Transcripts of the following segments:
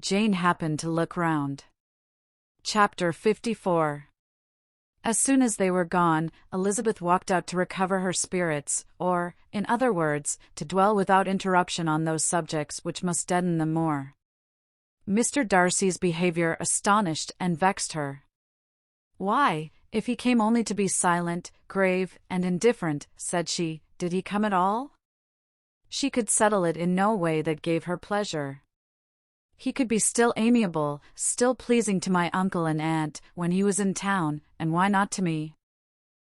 Jane happened to look round. Chapter 54. As soon as they were gone, Elizabeth walked out to recover her spirits, or, in other words, to dwell without interruption on those subjects which must deaden them more. Mr. Darcy's behaviour astonished and vexed her. "Why, if he came only to be silent, grave, and indifferent," said she, "did he come at all?" She could settle it in no way that gave her pleasure. He could be still amiable, still pleasing to my uncle and aunt, when he was in town, and why not to me?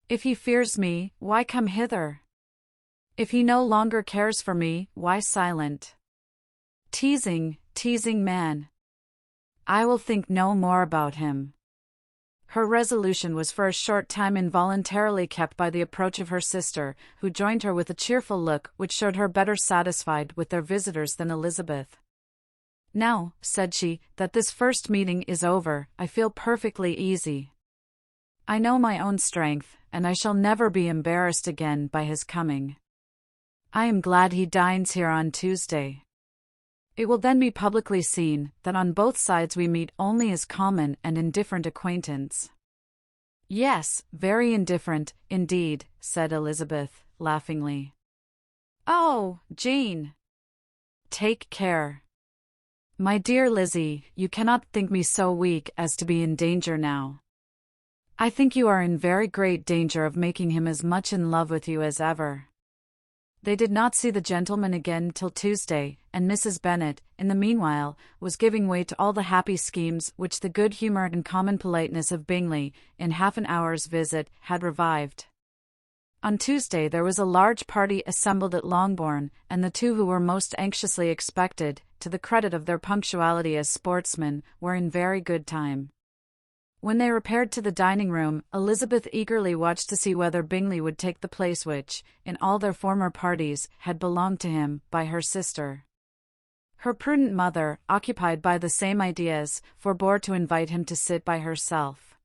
If he fears me, why come hither? If he no longer cares for me, why silent? Teasing man. I will think no more about him. Her resolution was for a short time involuntarily kept by the approach of her sister, who joined her with a cheerful look which showed her better satisfied with their visitors than Elizabeth. "Now," said she, "that this first meeting is over, I feel perfectly easy. I know my own strength, and I shall never be embarrassed again by his coming. I am glad he dines here on Tuesday. It will then be publicly seen that on both sides we meet only as common and indifferent acquaintance." "Yes, very indifferent, indeed," said Elizabeth, laughingly. "Oh, Jane! Take care. My dear Lizzie, you cannot think me so weak as to be in danger now. I think you are in very great danger of making him as much in love with you as ever." They did not see the gentleman again till Tuesday, and Mrs. Bennet, in the meanwhile, was giving way to all the happy schemes which the good humour and common politeness of Bingley, in half an hour's visit, had revived. On Tuesday there was a large party assembled at Longbourn, and the two who were most anxiously expected, to the credit of their punctuality as sportsmen, were in very good time. When they repaired to the dining-room, Elizabeth eagerly watched to see whether Bingley would take the place which, in all their former parties, had belonged to him, by her sister. Her prudent mother, occupied by the same ideas, forbore to invite him to sit by herself.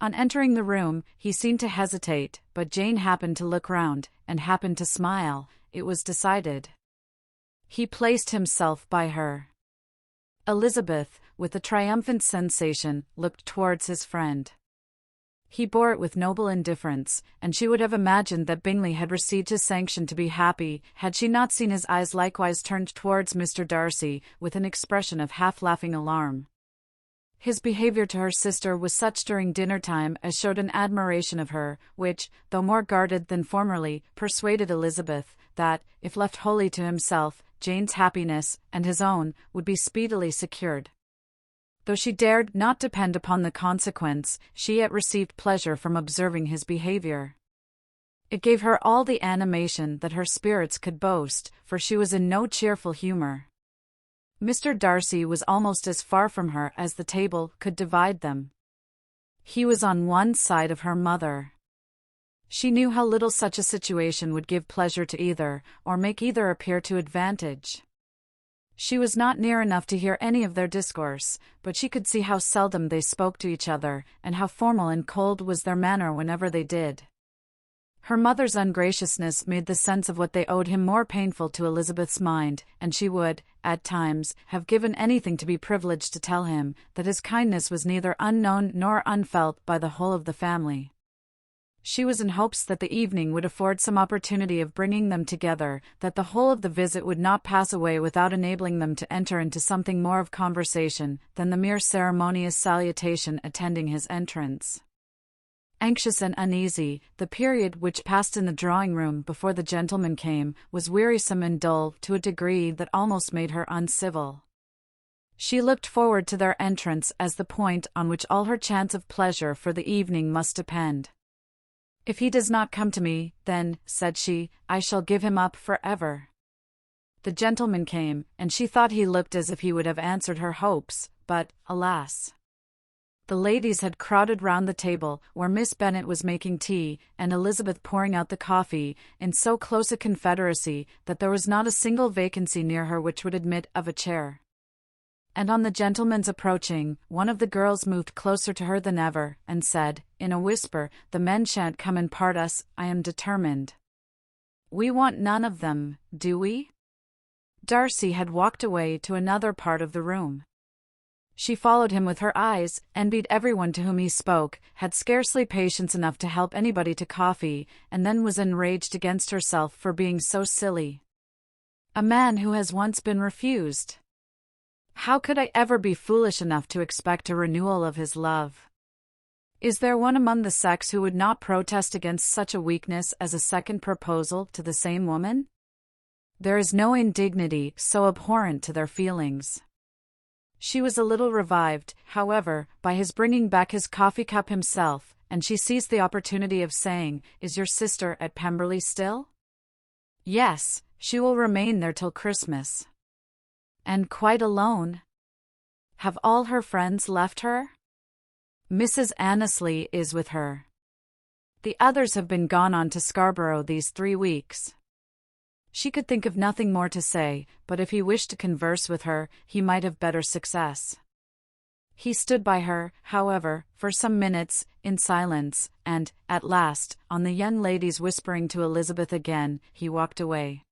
On entering the room, he seemed to hesitate, but Jane happened to look round, and happened to smile. It was decided. He placed himself by her. Elizabeth, with a triumphant sensation, looked towards his friend. He bore it with noble indifference, and she would have imagined that Bingley had received his sanction to be happy, had she not seen his eyes likewise turned towards Mr. Darcy, with an expression of half-laughing alarm. His behaviour to her sister was such during dinner-time as showed an admiration of her, which, though more guarded than formerly, persuaded Elizabeth that, if left wholly to himself, Jane's happiness, and his own, would be speedily secured. Though she dared not depend upon the consequence, she yet received pleasure from observing his behaviour. It gave her all the animation that her spirits could boast, for she was in no cheerful humour. Mr. Darcy was almost as far from her as the table could divide them. He was on one side of her mother. She knew how little such a situation would give pleasure to either, or make either appear to advantage. She was not near enough to hear any of their discourse, but she could see how seldom they spoke to each other, and how formal and cold was their manner whenever they did. Her mother's ungraciousness made the sense of what they owed him more painful to Elizabeth's mind, and she would, at times, have given anything to be privileged to tell him that his kindness was neither unknown nor unfelt by the whole of the family. She was in hopes that the evening would afford some opportunity of bringing them together, that the whole of the visit would not pass away without enabling them to enter into something more of conversation than the mere ceremonious salutation attending his entrance. Anxious and uneasy, the period which passed in the drawing-room before the gentleman came was wearisome and dull to a degree that almost made her uncivil. She looked forward to their entrance as the point on which all her chance of pleasure for the evening must depend. "If he does not come to me, then," said she, "I shall give him up for ever." The gentleman came, and she thought he looked as if he would have answered her hopes, but, alas! The ladies had crowded round the table, where Miss Bennet was making tea, and Elizabeth pouring out the coffee, in so close a confederacy that there was not a single vacancy near her which would admit of a chair. And on the gentleman's approaching, one of the girls moved closer to her than ever, and said, in a whisper, "The men shan't come and part us, I am determined." "We want none of them, do we?" Darcy had walked away to another part of the room. She followed him with her eyes, envied everyone to whom he spoke, had scarcely patience enough to help anybody to coffee, and then was enraged against herself for being so silly. A man who has once been refused. How could I ever be foolish enough to expect a renewal of his love? Is there one among the sex who would not protest against such a weakness as a second proposal to the same woman? There is no indignity so abhorrent to their feelings. She was a little revived, however, by his bringing back his coffee cup himself, and she seized the opportunity of saying, "Is your sister at Pemberley still?" "Yes, she will remain there till Christmas." "And quite alone? Have all her friends left her?" "Mrs. Annesley is with her. The others have been gone on to Scarborough these 3 weeks." She could think of nothing more to say, but if he wished to converse with her, he might have better success. He stood by her, however, for some minutes, in silence, and, at last, on the young lady's whispering to Elizabeth again, he walked away.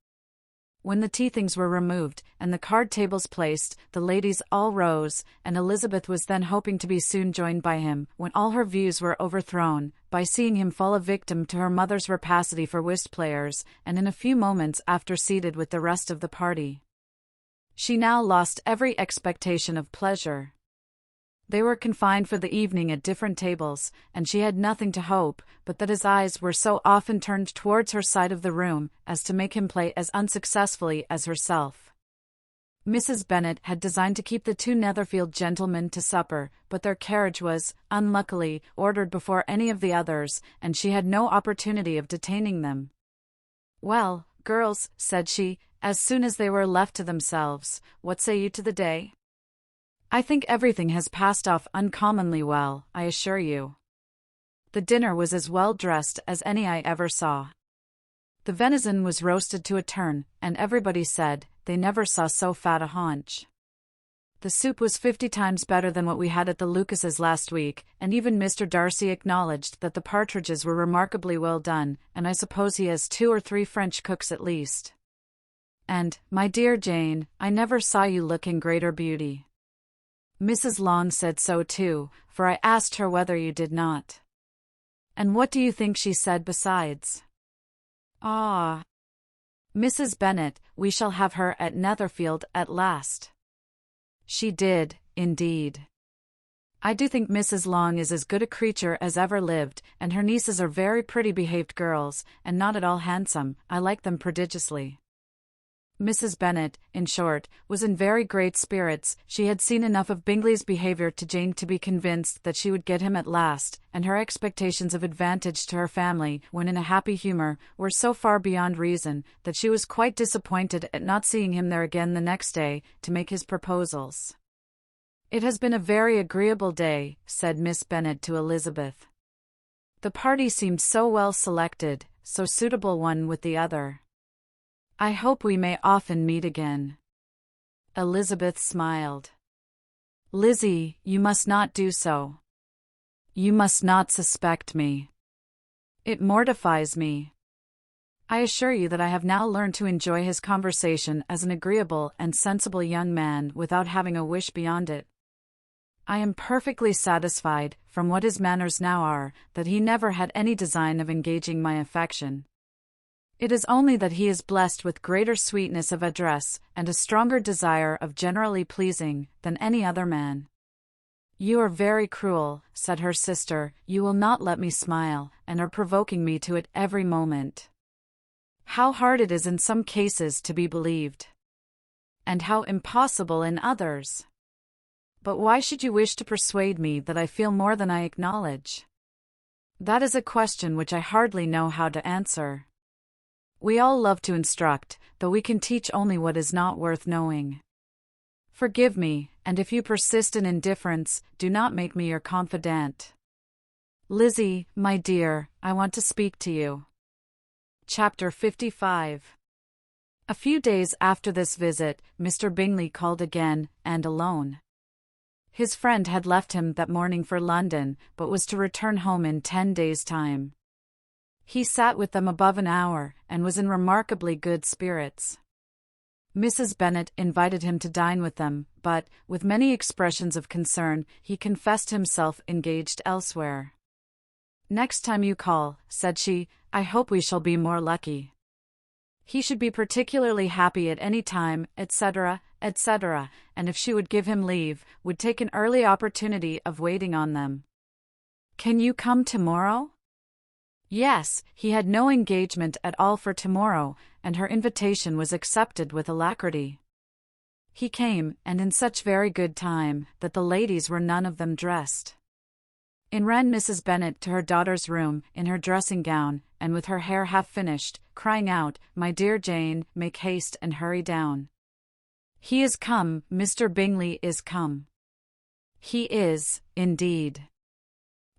When the tea-things were removed, and the card-tables placed, the ladies all rose, and Elizabeth was then hoping to be soon joined by him, when all her views were overthrown, by seeing him fall a victim to her mother's rapacity for whist-players, and in a few moments after seated with the rest of the party. She now lost every expectation of pleasure. They were confined for the evening at different tables, and she had nothing to hope, but that his eyes were so often turned towards her side of the room, as to make him play as unsuccessfully as herself. Mrs. Bennet had designed to keep the 2 Netherfield gentlemen to supper, but their carriage was, unluckily, ordered before any of the others, and she had no opportunity of detaining them. "Well, girls," said she, as soon as they were left to themselves, "what say you to the day? I think everything has passed off uncommonly well, I assure you. The dinner was as well dressed as any I ever saw. The venison was roasted to a turn, and everybody said they never saw so fat a haunch. The soup was 50 times better than what we had at the Lucases last week, and even Mr. Darcy acknowledged that the partridges were remarkably well done, and I suppose he has 2 or 3 French cooks at least. And, my dear Jane, I never saw you look in greater beauty. Mrs. Long said so too, for I asked her whether you did not. And what do you think she said besides? Ah, Mrs. Bennet, we shall have her at Netherfield at last. She did, indeed. I do think Mrs. Long is as good a creature as ever lived, and her nieces are very pretty behaved girls, and not at all handsome. I like them prodigiously. Mrs. Bennet, in short, was in very great spirits. She had seen enough of Bingley's behaviour to Jane to be convinced that she would get him at last, and her expectations of advantage to her family, when in a happy humour, were so far beyond reason, that she was quite disappointed at not seeing him there again the next day, to make his proposals. "It has been a very agreeable day," said Miss Bennet to Elizabeth. "The party seemed so well selected, so suitable one with the other. I hope we may often meet again." Elizabeth smiled. "Lizzie, you must not do so. You must not suspect me. It mortifies me. I assure you that I have now learned to enjoy his conversation as an agreeable and sensible young man without having a wish beyond it. I am perfectly satisfied, from what his manners now are, that he never had any design of engaging my affection. It is only that he is blessed with greater sweetness of address, and a stronger desire of generally pleasing, than any other man." "You are very cruel," said her sister. "You will not let me smile, and are provoking me to it every moment. How hard it is in some cases to be believed, and how impossible in others. But why should you wish to persuade me that I feel more than I acknowledge? That is a question which I hardly know how to answer. We all love to instruct, though we can teach only what is not worth knowing. Forgive me, and if you persist in indifference, do not make me your confidant. Lizzie, my dear, I want to speak to you." Chapter 55. A few days after this visit, Mr. Bingley called again, and alone. His friend had left him that morning for London, but was to return home in 10 days' time. He sat with them above an hour, and was in remarkably good spirits. Mrs. Bennet invited him to dine with them, but, with many expressions of concern, he confessed himself engaged elsewhere. "Next time you call," said she, "I hope we shall be more lucky. He should be particularly happy at any time, etc., etc., and if she would give him leave, would take an early opportunity of waiting on them." "Can you come tomorrow?" Yes, he had no engagement at all for tomorrow, and her invitation was accepted with alacrity. He came, and in such very good time, that the ladies were none of them dressed. In ran Mrs. Bennet to her daughter's room, in her dressing gown, and with her hair half finished, crying out, "My dear Jane, make haste and hurry down. He is come, Mr. Bingley is come. He is, indeed.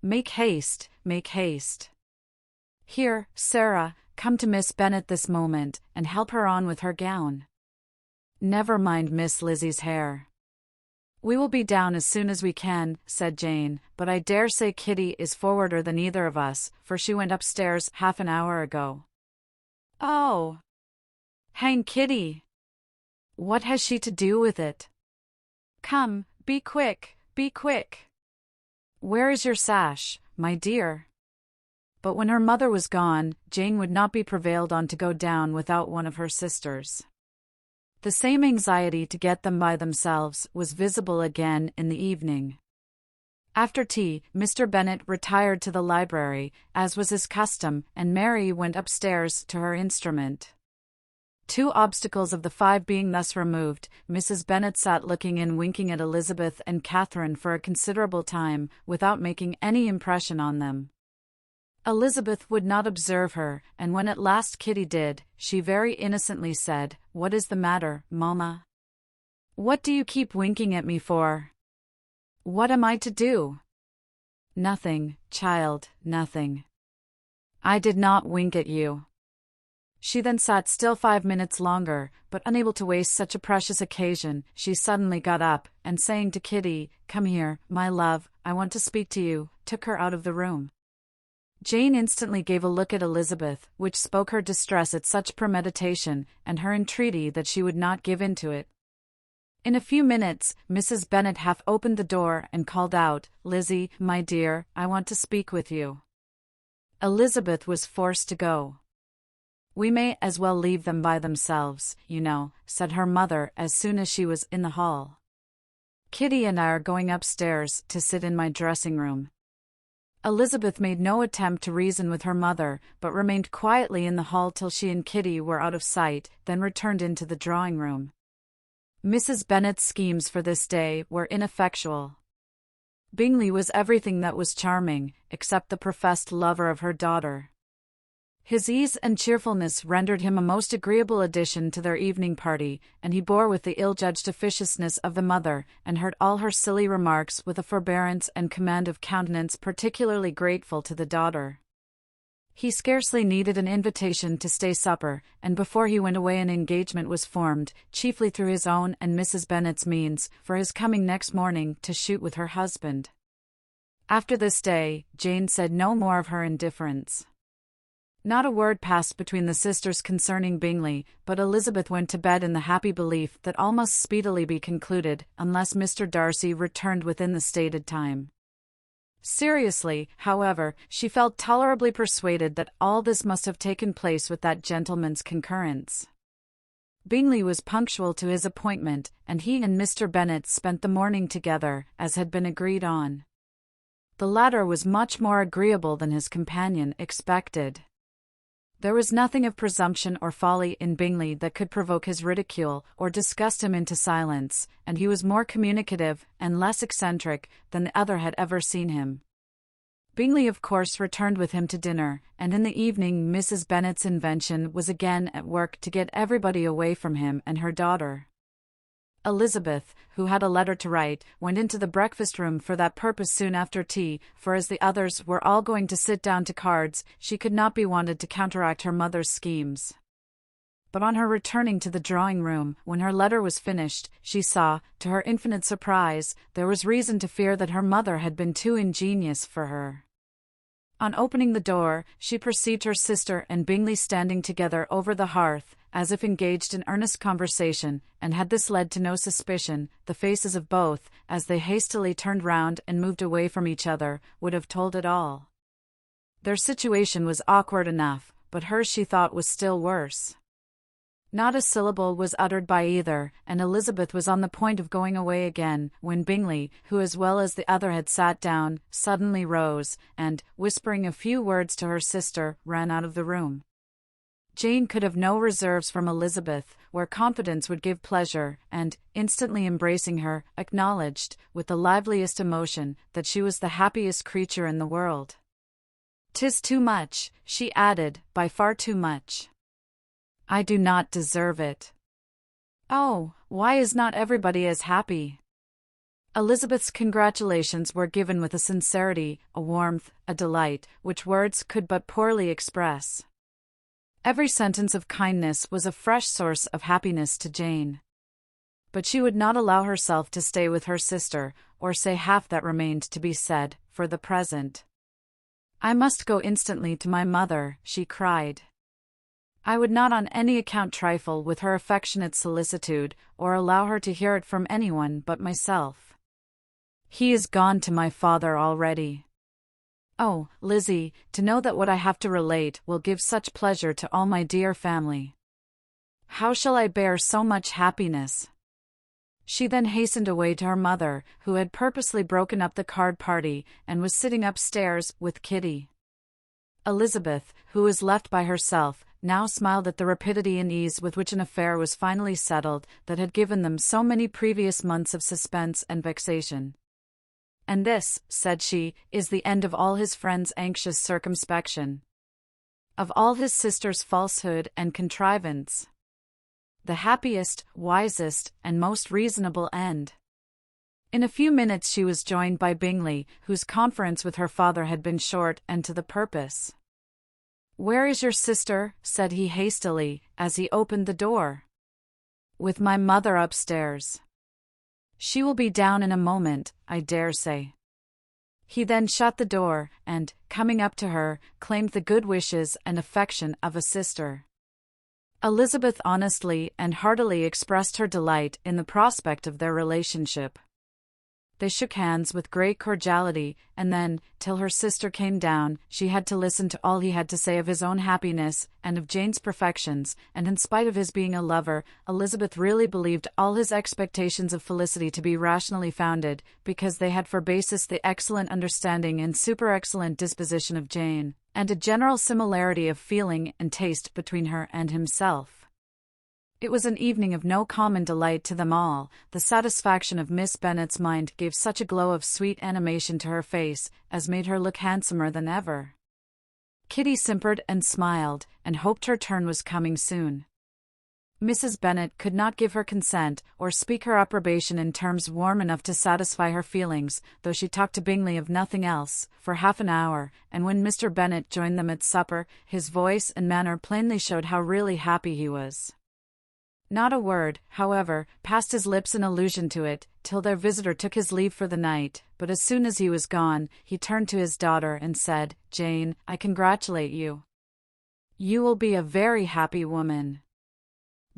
Make haste, make haste. Here, Sarah, come to Miss Bennet this moment, and help her on with her gown. Never mind Miss Lizzie's hair." "We will be down as soon as we can," said Jane, "but I dare say Kitty is forwarder than either of us, for she went upstairs half an hour ago." "Oh! Hang Kitty! What has she to do with it? Come, be quick, be quick. Where is your sash, my dear?" But when her mother was gone, Jane would not be prevailed on to go down without one of her sisters. The same anxiety to get them by themselves was visible again in the evening. After tea, Mr. Bennet retired to the library, as was his custom, and Mary went upstairs to her instrument. 2 obstacles of the 5 being thus removed, Mrs. Bennet sat looking and winking at Elizabeth and Catherine for a considerable time, without making any impression on them. Elizabeth would not observe her, and when at last Kitty did, she very innocently said, "What is the matter, mamma? What do you keep winking at me for? What am I to do?" "Nothing, child, nothing. I did not wink at you." She then sat still 5 minutes longer, but unable to waste such a precious occasion, she suddenly got up, and saying to Kitty, "Come here, my love, I want to speak to you," took her out of the room. Jane instantly gave a look at Elizabeth, which spoke her distress at such premeditation, and her entreaty that she would not give in to it. In a few minutes, Mrs. Bennet half opened the door and called out, "Lizzie, my dear, I want to speak with you." Elizabeth was forced to go. "We may as well leave them by themselves, you know," said her mother as soon as she was in the hall. "Kitty and I are going upstairs to sit in my dressing-room." Elizabeth made no attempt to reason with her mother, but remained quietly in the hall till she and Kitty were out of sight, then returned into the drawing-room. Mrs. Bennet's schemes for this day were ineffectual. Bingley was everything that was charming, except the professed lover of her daughter. His ease and cheerfulness rendered him a most agreeable addition to their evening party, and he bore with the ill-judged officiousness of the mother, and heard all her silly remarks with a forbearance and command of countenance particularly grateful to the daughter. He scarcely needed an invitation to stay supper, and before he went away an engagement was formed, chiefly through his own and Mrs. Bennet's means, for his coming next morning to shoot with her husband. After this day, Jane said no more of her indifference. Not a word passed between the sisters concerning Bingley, but Elizabeth went to bed in the happy belief that all must speedily be concluded, unless Mr. Darcy returned within the stated time. Seriously, however, she felt tolerably persuaded that all this must have taken place with that gentleman's concurrence. Bingley was punctual to his appointment, and he and Mr. Bennet spent the morning together, as had been agreed on. The latter was much more agreeable than his companion expected. There was nothing of presumption or folly in Bingley that could provoke his ridicule or disgust him into silence, and he was more communicative and less eccentric than the other had ever seen him. Bingley of course returned with him to dinner, and in the evening Mrs. Bennet's invention was again at work to get everybody away from him and her daughter. Elizabeth, who had a letter to write, went into the breakfast-room for that purpose soon after tea, for as the others were all going to sit down to cards, she could not be wanted to counteract her mother's schemes. But on her returning to the drawing-room, when her letter was finished, she saw, to her infinite surprise, there was reason to fear that her mother had been too ingenious for her. On opening the door, she perceived her sister and Bingley standing together over the hearth, as if engaged in earnest conversation, and had this led to no suspicion, the faces of both, as they hastily turned round and moved away from each other, would have told it all. Their situation was awkward enough, but hers she thought was still worse. Not a syllable was uttered by either, and Elizabeth was on the point of going away again, when Bingley, who as well as the other had sat down, suddenly rose, and, whispering a few words to her sister, ran out of the room. Jane could have no reserves from Elizabeth, where confidence would give pleasure, and, instantly embracing her, acknowledged, with the liveliest emotion, that she was the happiest creature in the world. "'Tis too much," she added, "by far too much. I do not deserve it. Oh, why is not everybody as happy?" Elizabeth's congratulations were given with a sincerity, a warmth, a delight, which words could but poorly express. Every sentence of kindness was a fresh source of happiness to Jane. But she would not allow herself to stay with her sister, or say half that remained to be said, for the present. "I must go instantly to my mother," she cried. "I would not on any account trifle with her affectionate solicitude, or allow her to hear it from anyone but myself. He is gone to my father already. Oh, Lizzie, to know that what I have to relate will give such pleasure to all my dear family. How shall I bear so much happiness?" She then hastened away to her mother, who had purposely broken up the card party, and was sitting upstairs with Kitty. Elizabeth, who was left by herself, now smiled at the rapidity and ease with which an affair was finally settled that had given them so many previous months of suspense and vexation. "And this," said she, "is the end of all his friend's anxious circumspection. Of all his sister's falsehood and contrivance. The happiest, wisest, and most reasonable end." In a few minutes she was joined by Bingley, whose conference with her father had been short and to the purpose. "Where is your sister?" said he hastily, as he opened the door. "With my mother upstairs. She will be down in a moment, I dare say." He then shut the door, and, coming up to her, claimed the good wishes and affection of a sister. Elizabeth honestly and heartily expressed her delight in the prospect of their relationship. They shook hands with great cordiality, and then, till her sister came down, she had to listen to all he had to say of his own happiness, and of Jane's perfections, and in spite of his being a lover, Elizabeth really believed all his expectations of felicity to be rationally founded, because they had for basis the excellent understanding and super-excellent disposition of Jane, and a general similarity of feeling and taste between her and himself. It was an evening of no common delight to them all. The satisfaction of Miss Bennet's mind gave such a glow of sweet animation to her face, as made her look handsomer than ever. Kitty simpered and smiled, and hoped her turn was coming soon. Mrs. Bennet could not give her consent, or speak her approbation in terms warm enough to satisfy her feelings, though she talked to Bingley of nothing else, for half an hour, and when Mr. Bennet joined them at supper, his voice and manner plainly showed how really happy he was. Not a word, however, passed his lips in allusion to it, till their visitor took his leave for the night, but as soon as he was gone, he turned to his daughter and said, "Jane, I congratulate you. You will be a very happy woman."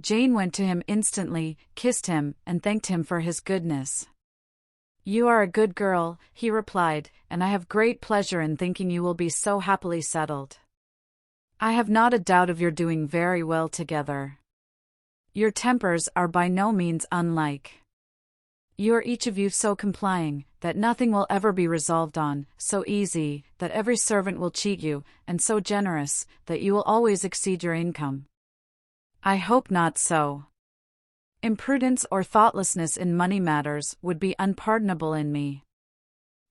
Jane went to him instantly, kissed him, and thanked him for his goodness. "You are a good girl," he replied, "and I have great pleasure in thinking you will be so happily settled. I have not a doubt of your doing very well together. Your tempers are by no means unlike. You are each of you so complying, that nothing will ever be resolved on, so easy, that every servant will cheat you, and so generous, that you will always exceed your income. I hope not so. Imprudence or thoughtlessness in money matters would be unpardonable in me.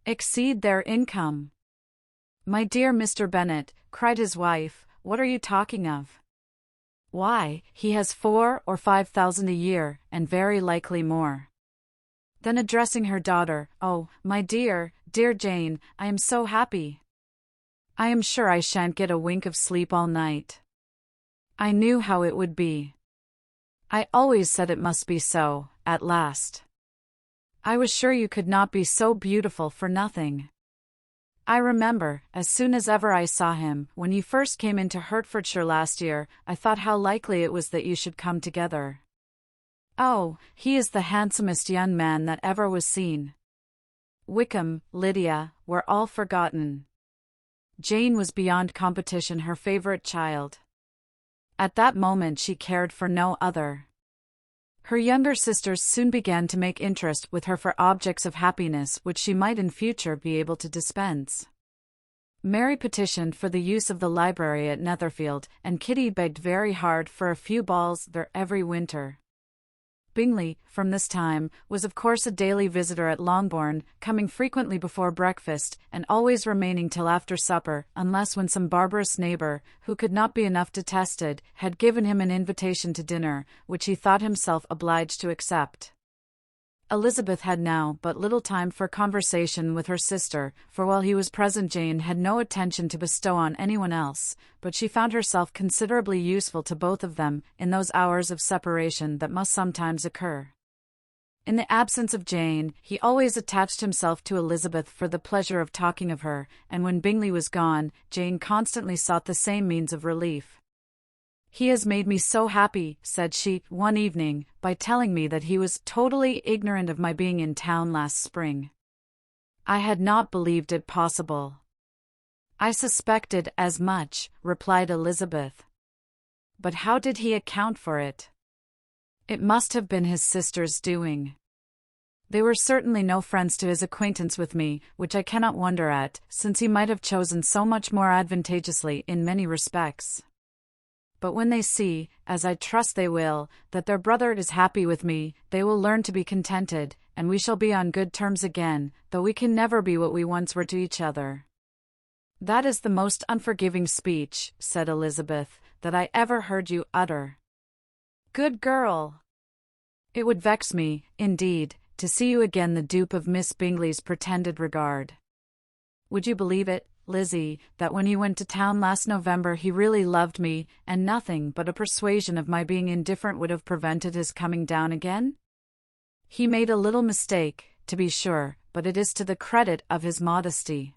Exceed their income. My dear Mr. Bennet, cried his wife, what are you talking of? Why, he has 4,000 or 5,000 a year, and very likely more. Then addressing her daughter, oh, my dear, dear Jane, I am so happy. I am sure I shan't get a wink of sleep all night. I knew how it would be. I always said it must be so, at last. I was sure you could not be so beautiful for nothing. I remember, as soon as ever I saw him, when you first came into Hertfordshire last year, I thought how likely it was that you should come together. Oh, he is the handsomest young man that ever was seen. Wickham, Lydia, were all forgotten. Jane was beyond competition her favourite child. At that moment she cared for no other. Her younger sisters soon began to make interest with her for objects of happiness which she might in future be able to dispense. Mary petitioned for the use of the library at Netherfield, and Kitty begged very hard for a few balls there every winter. Bingley, from this time, was of course a daily visitor at Longbourn, coming frequently before breakfast, and always remaining till after supper, unless when some barbarous neighbour, who could not be enough detested, had given him an invitation to dinner, which he thought himself obliged to accept. Elizabeth had now but little time for conversation with her sister, for while he was present Jane had no attention to bestow on anyone else, but she found herself considerably useful to both of them in those hours of separation that must sometimes occur. In the absence of Jane, he always attached himself to Elizabeth for the pleasure of talking of her, and when Bingley was gone, Jane constantly sought the same means of relief. "He has made me so happy," said she, one evening, by telling me that he was totally ignorant of my being in town last spring. I had not believed it possible. "I suspected as much," replied Elizabeth. "But how did he account for it?" "It must have been his sister's doing. They were certainly no friends to his acquaintance with me, which I cannot wonder at, since he might have chosen so much more advantageously in many respects. But when they see, as I trust they will, that their brother is happy with me, they will learn to be contented, and we shall be on good terms again, though we can never be what we once were to each other." "That is the most unforgiving speech," said Elizabeth, "that I ever heard you utter." "Good girl! It would vex me, indeed, to see you again the dupe of Miss Bingley's pretended regard. Would you believe it, Lizzie, that when he went to town last November he really loved me, and nothing but a persuasion of my being indifferent would have prevented his coming down again? He made a little mistake, to be sure, but it is to the credit of his modesty."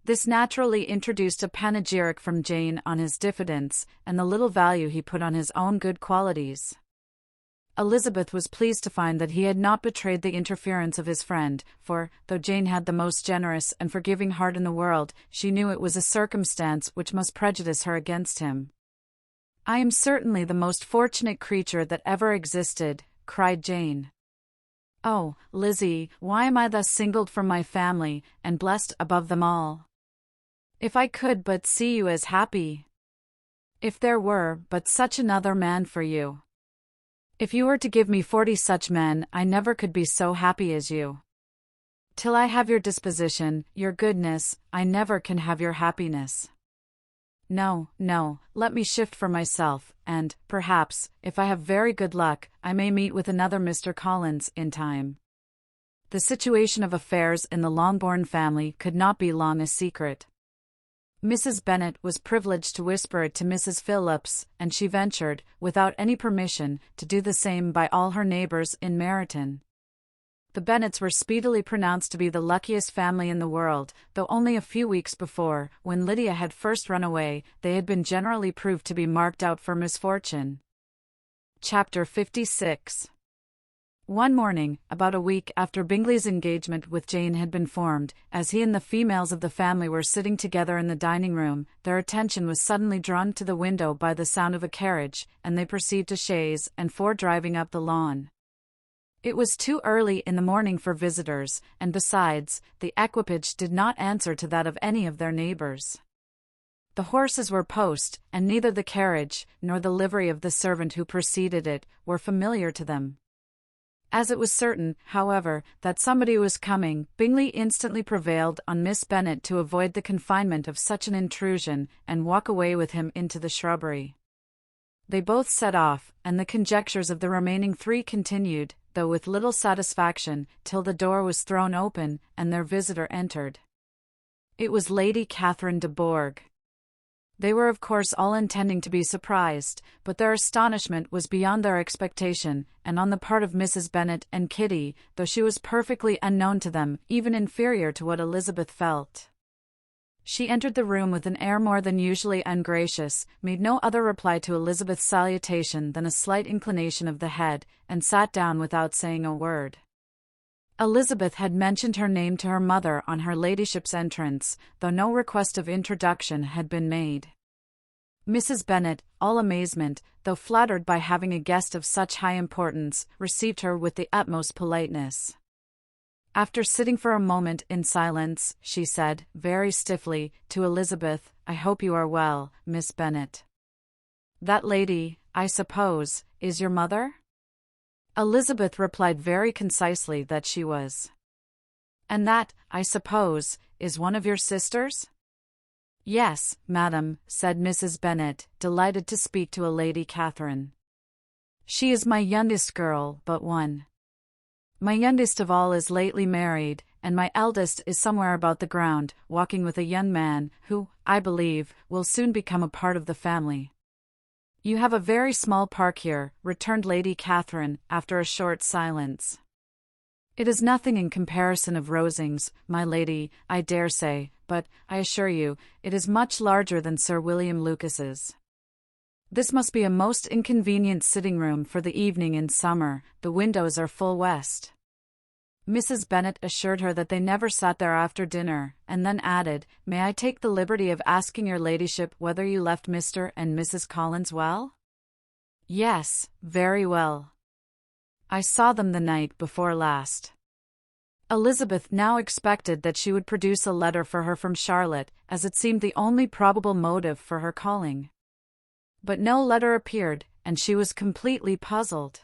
This naturally introduced a panegyric from Jane on his diffidence, and the little value he put on his own good qualities. Elizabeth was pleased to find that he had not betrayed the interference of his friend, for, though Jane had the most generous and forgiving heart in the world, she knew it was a circumstance which must prejudice her against him. "I am certainly the most fortunate creature that ever existed," cried Jane. "Oh, Lizzie, why am I thus singled from my family, and blessed above them all? If I could but see you as happy! If there were but such another man for you! If you were to give me 40 such men, I never could be so happy as you. Till I have your disposition, your goodness, I never can have your happiness. No, no, let me shift for myself, and, perhaps, if I have very good luck, I may meet with another Mr. Collins in time." The situation of affairs in the Longbourn family could not be long a secret. Mrs. Bennet was privileged to whisper it to Mrs. Phillips, and she ventured, without any permission, to do the same by all her neighbours in Meryton. The Bennets were speedily pronounced to be the luckiest family in the world, though only a few weeks before, when Lydia had first run away, they had been generally proved to be marked out for misfortune. Chapter 56. One morning, about a week after Bingley's engagement with Jane had been formed, as he and the females of the family were sitting together in the dining-room, their attention was suddenly drawn to the window by the sound of a carriage, and they perceived a chaise and 4 driving up the lawn. It was too early in the morning for visitors, and besides, the equipage did not answer to that of any of their neighbours. The horses were post, and neither the carriage, nor the livery of the servant who preceded it, were familiar to them. As it was certain, however, that somebody was coming, Bingley instantly prevailed on Miss Bennet to avoid the confinement of such an intrusion, and walk away with him into the shrubbery. They both set off, and the conjectures of the remaining 3 continued, though with little satisfaction, till the door was thrown open, and their visitor entered. It was Lady Catherine de Bourgh. They were of course all intending to be surprised, but their astonishment was beyond their expectation, and on the part of Mrs. Bennet and Kitty, though she was perfectly unknown to them, even inferior to what Elizabeth felt. She entered the room with an air more than usually ungracious, made no other reply to Elizabeth's salutation than a slight inclination of the head, and sat down without saying a word. Elizabeth had mentioned her name to her mother on her ladyship's entrance, though no request of introduction had been made. Mrs. Bennet, all amazement, though flattered by having a guest of such high importance, received her with the utmost politeness. After sitting for a moment in silence, she said, very stiffly, to Elizabeth, "I hope you are well, Miss Bennet. That lady, I suppose, is your mother?" Elizabeth replied very concisely that she was. "And that, I suppose, is one of your sisters?" "Yes, madam," said Mrs. Bennet, delighted to speak to a Lady Catherine. "She is my youngest girl but one. My youngest of all is lately married, and my eldest is somewhere about the ground, walking with a young man, who, I believe, will soon become a part of the family." "You have a very small park here," returned Lady Catherine, after a short silence. "It is nothing in comparison of Rosings, my lady, I dare say, but, I assure you, it is much larger than Sir William Lucas's. This must be a most inconvenient sitting-room for the evening in summer. The windows are full west." Mrs. Bennet assured her that they never sat there after dinner, and then added, "May I take the liberty of asking your ladyship whether you left Mr. and Mrs. Collins well?" "Yes, very well. I saw them the night before last." Elizabeth now expected that she would produce a letter for her from Charlotte, as it seemed the only probable motive for her calling. But no letter appeared, and she was completely puzzled.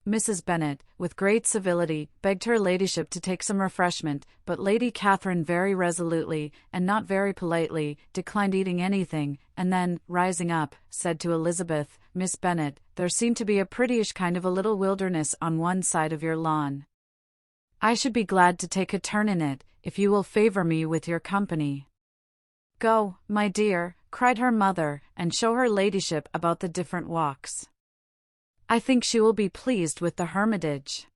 Mrs. Bennet, with great civility, begged her ladyship to take some refreshment, but Lady Catherine very resolutely, and not very politely, declined eating anything, and then, rising up, said to Elizabeth, "Miss Bennet, there seemed to be a prettyish kind of a little wilderness on one side of your lawn. I should be glad to take a turn in it, if you will favour me with your company." "Go, my dear," cried her mother, "and show her ladyship about the different walks. I think she will be pleased with the hermitage."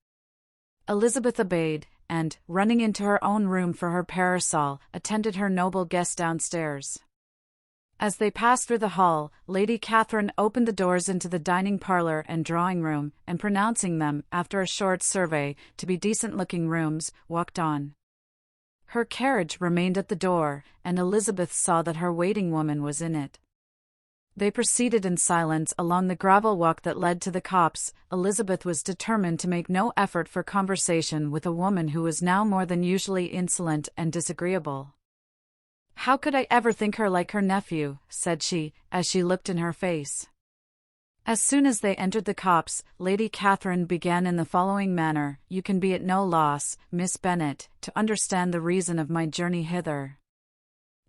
Elizabeth obeyed, and, running into her own room for her parasol, attended her noble guest downstairs. As they passed through the hall, Lady Catherine opened the doors into the dining parlour and drawing-room, and pronouncing them, after a short survey, to be decent-looking rooms, walked on. Her carriage remained at the door, and Elizabeth saw that her waiting-woman was in it. They proceeded in silence along the gravel walk that led to the copse. Elizabeth was determined to make no effort for conversation with a woman who was now more than usually insolent and disagreeable. "How could I ever think her like her nephew?" said she, as she looked in her face. As soon as they entered the copse, Lady Catherine began in the following manner: "You can be at no loss, Miss Bennet, to understand the reason of my journey hither.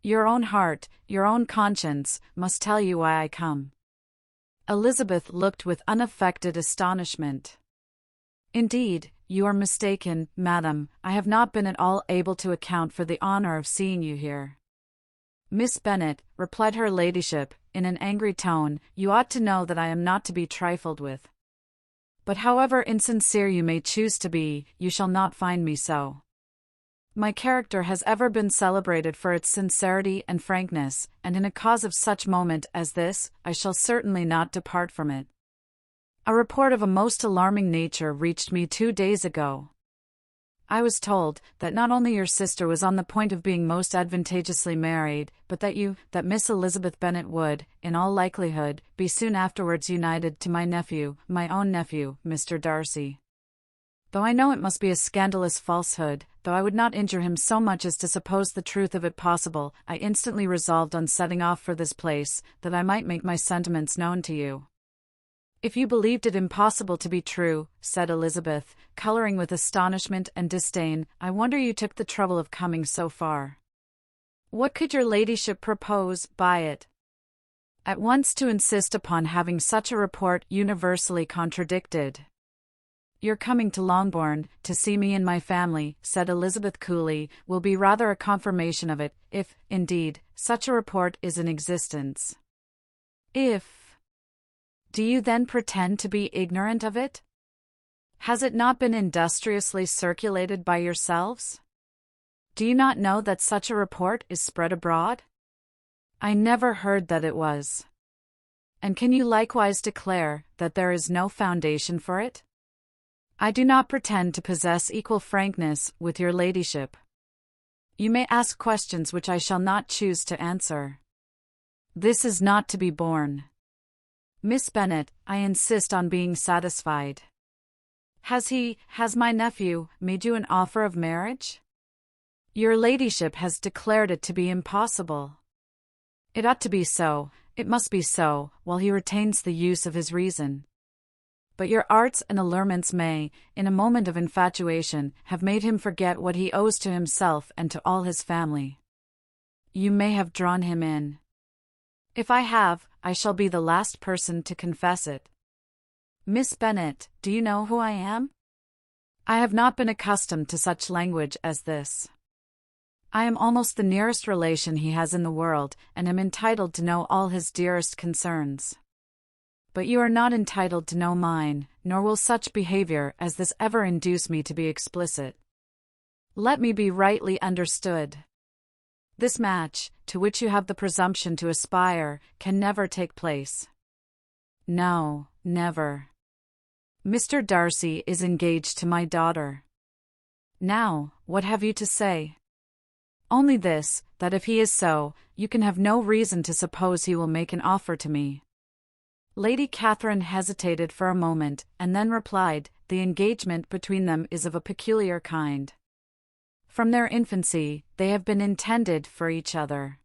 Your own heart, your own conscience, must tell you why I come." Elizabeth looked with unaffected astonishment. "Indeed, you are mistaken, madam. I have not been at all able to account for the honour of seeing you here." "Miss Bennet," replied her ladyship, in an angry tone, "you ought to know that I am not to be trifled with. But however insincere you may choose to be, you shall not find me so. My character has ever been celebrated for its sincerity and frankness, and in a cause of such moment as this, I shall certainly not depart from it. A report of a most alarming nature reached me 2 days ago. I was told that not only your sister was on the point of being most advantageously married, but that Miss Elizabeth Bennet would, in all likelihood, be soon afterwards united to my nephew, my own nephew, Mr. Darcy. Though I know it must be a scandalous falsehood, though I would not injure him so much as to suppose the truth of it possible, I instantly resolved on setting off for this place, that I might make my sentiments known to you." "If you believed it impossible to be true," said Elizabeth, colouring with astonishment and disdain, "I wonder you took the trouble of coming so far. What could your ladyship propose by it?" "At once to insist upon having such a report universally contradicted." "Your coming to Longbourn, to see me and my family," said Elizabeth coolly, "will be rather a confirmation of it, if, indeed, such a report is in existence." "If? Do you then pretend to be ignorant of it? Has it not been industriously circulated by yourselves?" Do you not know that such a report is spread abroad? I never heard that it was. And can you likewise declare that there is no foundation for it? I do not pretend to possess equal frankness with your ladyship. You may ask questions which I shall not choose to answer. This is not to be borne. Miss Bennet, I insist on being satisfied. Has my nephew made you an offer of marriage? Your ladyship has declared it to be impossible. It ought to be so, it must be so, while he retains the use of his reason. But your arts and allurements may, in a moment of infatuation, have made him forget what he owes to himself and to all his family. You may have drawn him in. If I have, I shall be the last person to confess it. Miss Bennet, do you know who I am? I have not been accustomed to such language as this. I am almost the nearest relation he has in the world, and am entitled to know all his dearest concerns. But you are not entitled to know mine, nor will such behavior as this ever induce me to be explicit. Let me be rightly understood. This match, to which you have the presumption to aspire, can never take place. No, never. Mr. Darcy is engaged to my daughter. Now, what have you to say? Only this, that if he is so, you can have no reason to suppose he will make an offer to me. Lady Catherine hesitated for a moment, and then replied, the engagement between them is of a peculiar kind. From their infancy, they have been intended for each other.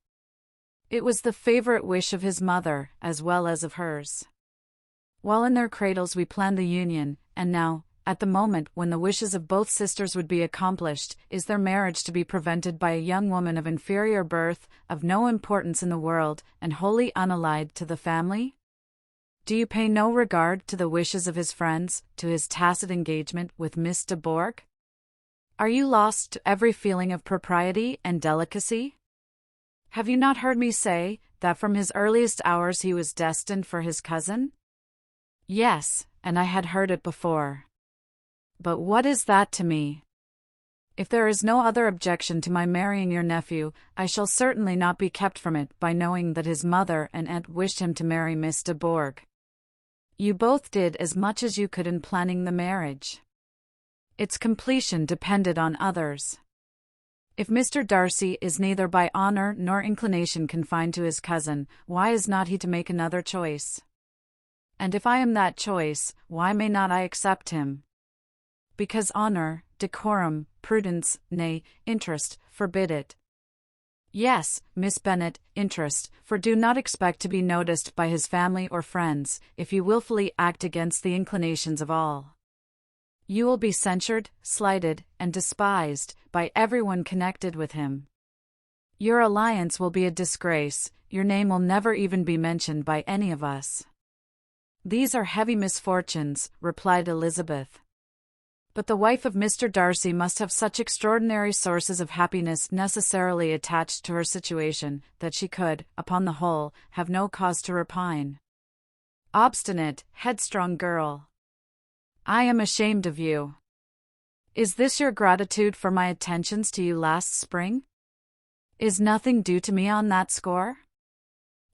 It was the favorite wish of his mother, as well as of hers. While in their cradles we planned the union, and now, at the moment when the wishes of both sisters would be accomplished, is their marriage to be prevented by a young woman of inferior birth, of no importance in the world, and wholly unallied to the family? Do you pay no regard to the wishes of his friends, to his tacit engagement with Miss de Bourgh? Are you lost to every feeling of propriety and delicacy? Have you not heard me say, that from his earliest hours he was destined for his cousin? Yes, and I had heard it before. But what is that to me? If there is no other objection to my marrying your nephew, I shall certainly not be kept from it by knowing that his mother and aunt wished him to marry Miss de Bourgh. You both did as much as you could in planning the marriage. Its completion depended on others. If Mr. Darcy is neither by honor nor inclination confined to his cousin, why is not he to make another choice? And if I am that choice, why may not I accept him? Because honor, decorum, prudence, nay, interest, forbid it. Yes, Miss Bennet, interest, for do not expect to be noticed by his family or friends, if you wilfully act against the inclinations of all. You will be censured, slighted, and despised by everyone connected with him. Your alliance will be a disgrace, your name will never even be mentioned by any of us. These are heavy misfortunes, replied Elizabeth. But the wife of Mr. Darcy must have such extraordinary sources of happiness necessarily attached to her situation, that she could, upon the whole, have no cause to repine. Obstinate, headstrong girl! I am ashamed of you. Is this your gratitude for my attentions to you last spring? Is nothing due to me on that score?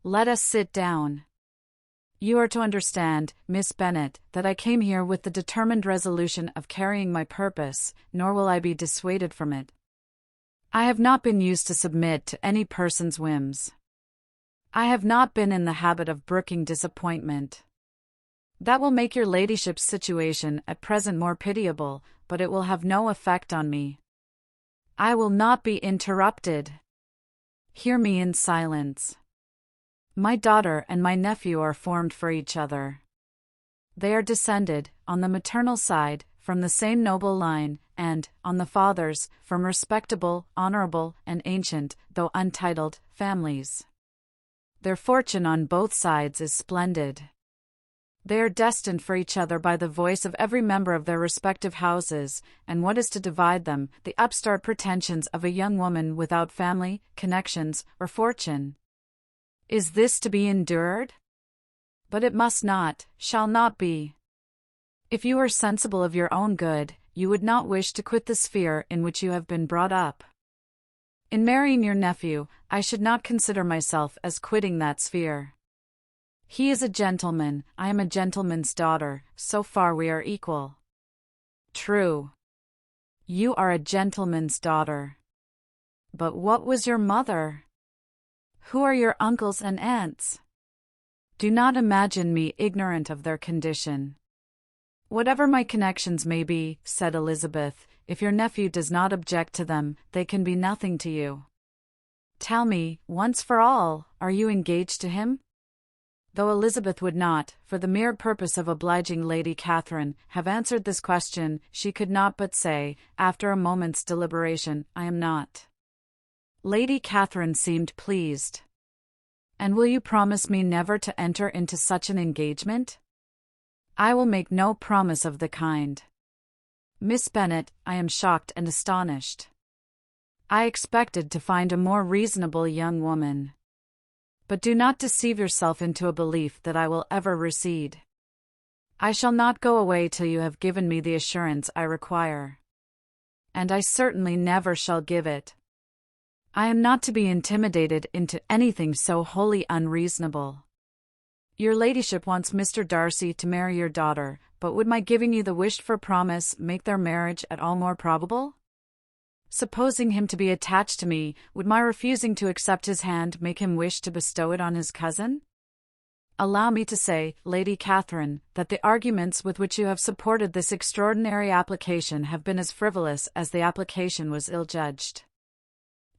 Let us sit down. You are to understand, Miss Bennet, that I came here with the determined resolution of carrying my purpose, nor will I be dissuaded from it. I have not been used to submit to any person's whims. I have not been in the habit of brooking disappointment. That will make your ladyship's situation at present more pitiable, but it will have no effect on me. I will not be interrupted. Hear me in silence. My daughter and my nephew are formed for each other. They are descended, on the maternal side, from the same noble line, and, on the father's, from respectable, honorable, and ancient, though untitled, families. Their fortune on both sides is splendid. They are destined for each other by the voice of every member of their respective houses, and what is to divide them, the upstart pretensions of a young woman without family, connections, or fortune. Is this to be endured? But it must not, shall not be. If you are sensible of your own good, you would not wish to quit the sphere in which you have been brought up. In marrying your nephew, I should not consider myself as quitting that sphere. He is a gentleman, I am a gentleman's daughter, so far we are equal. True. You are a gentleman's daughter. But what was your mother? Who are your uncles and aunts? Do not imagine me ignorant of their condition. Whatever my connections may be, said Elizabeth, if your nephew does not object to them, they can be nothing to you. Tell me, once for all, are you engaged to him? Though Elizabeth would not, for the mere purpose of obliging Lady Catherine, have answered this question, she could not but say, after a moment's deliberation, I am not. Lady Catherine seemed pleased. And will you promise me never to enter into such an engagement? I will make no promise of the kind. Miss Bennet, I am shocked and astonished. I expected to find a more reasonable young woman. But do not deceive yourself into a belief that I will ever recede. I shall not go away till you have given me the assurance I require. And I certainly never shall give it. I am not to be intimidated into anything so wholly unreasonable. Your ladyship wants Mr. Darcy to marry your daughter, but would my giving you the wished-for promise make their marriage at all more probable? Supposing him to be attached to me, would my refusing to accept his hand make him wish to bestow it on his cousin? Allow me to say, Lady Catherine, that the arguments with which you have supported this extraordinary application have been as frivolous as the application was ill-judged.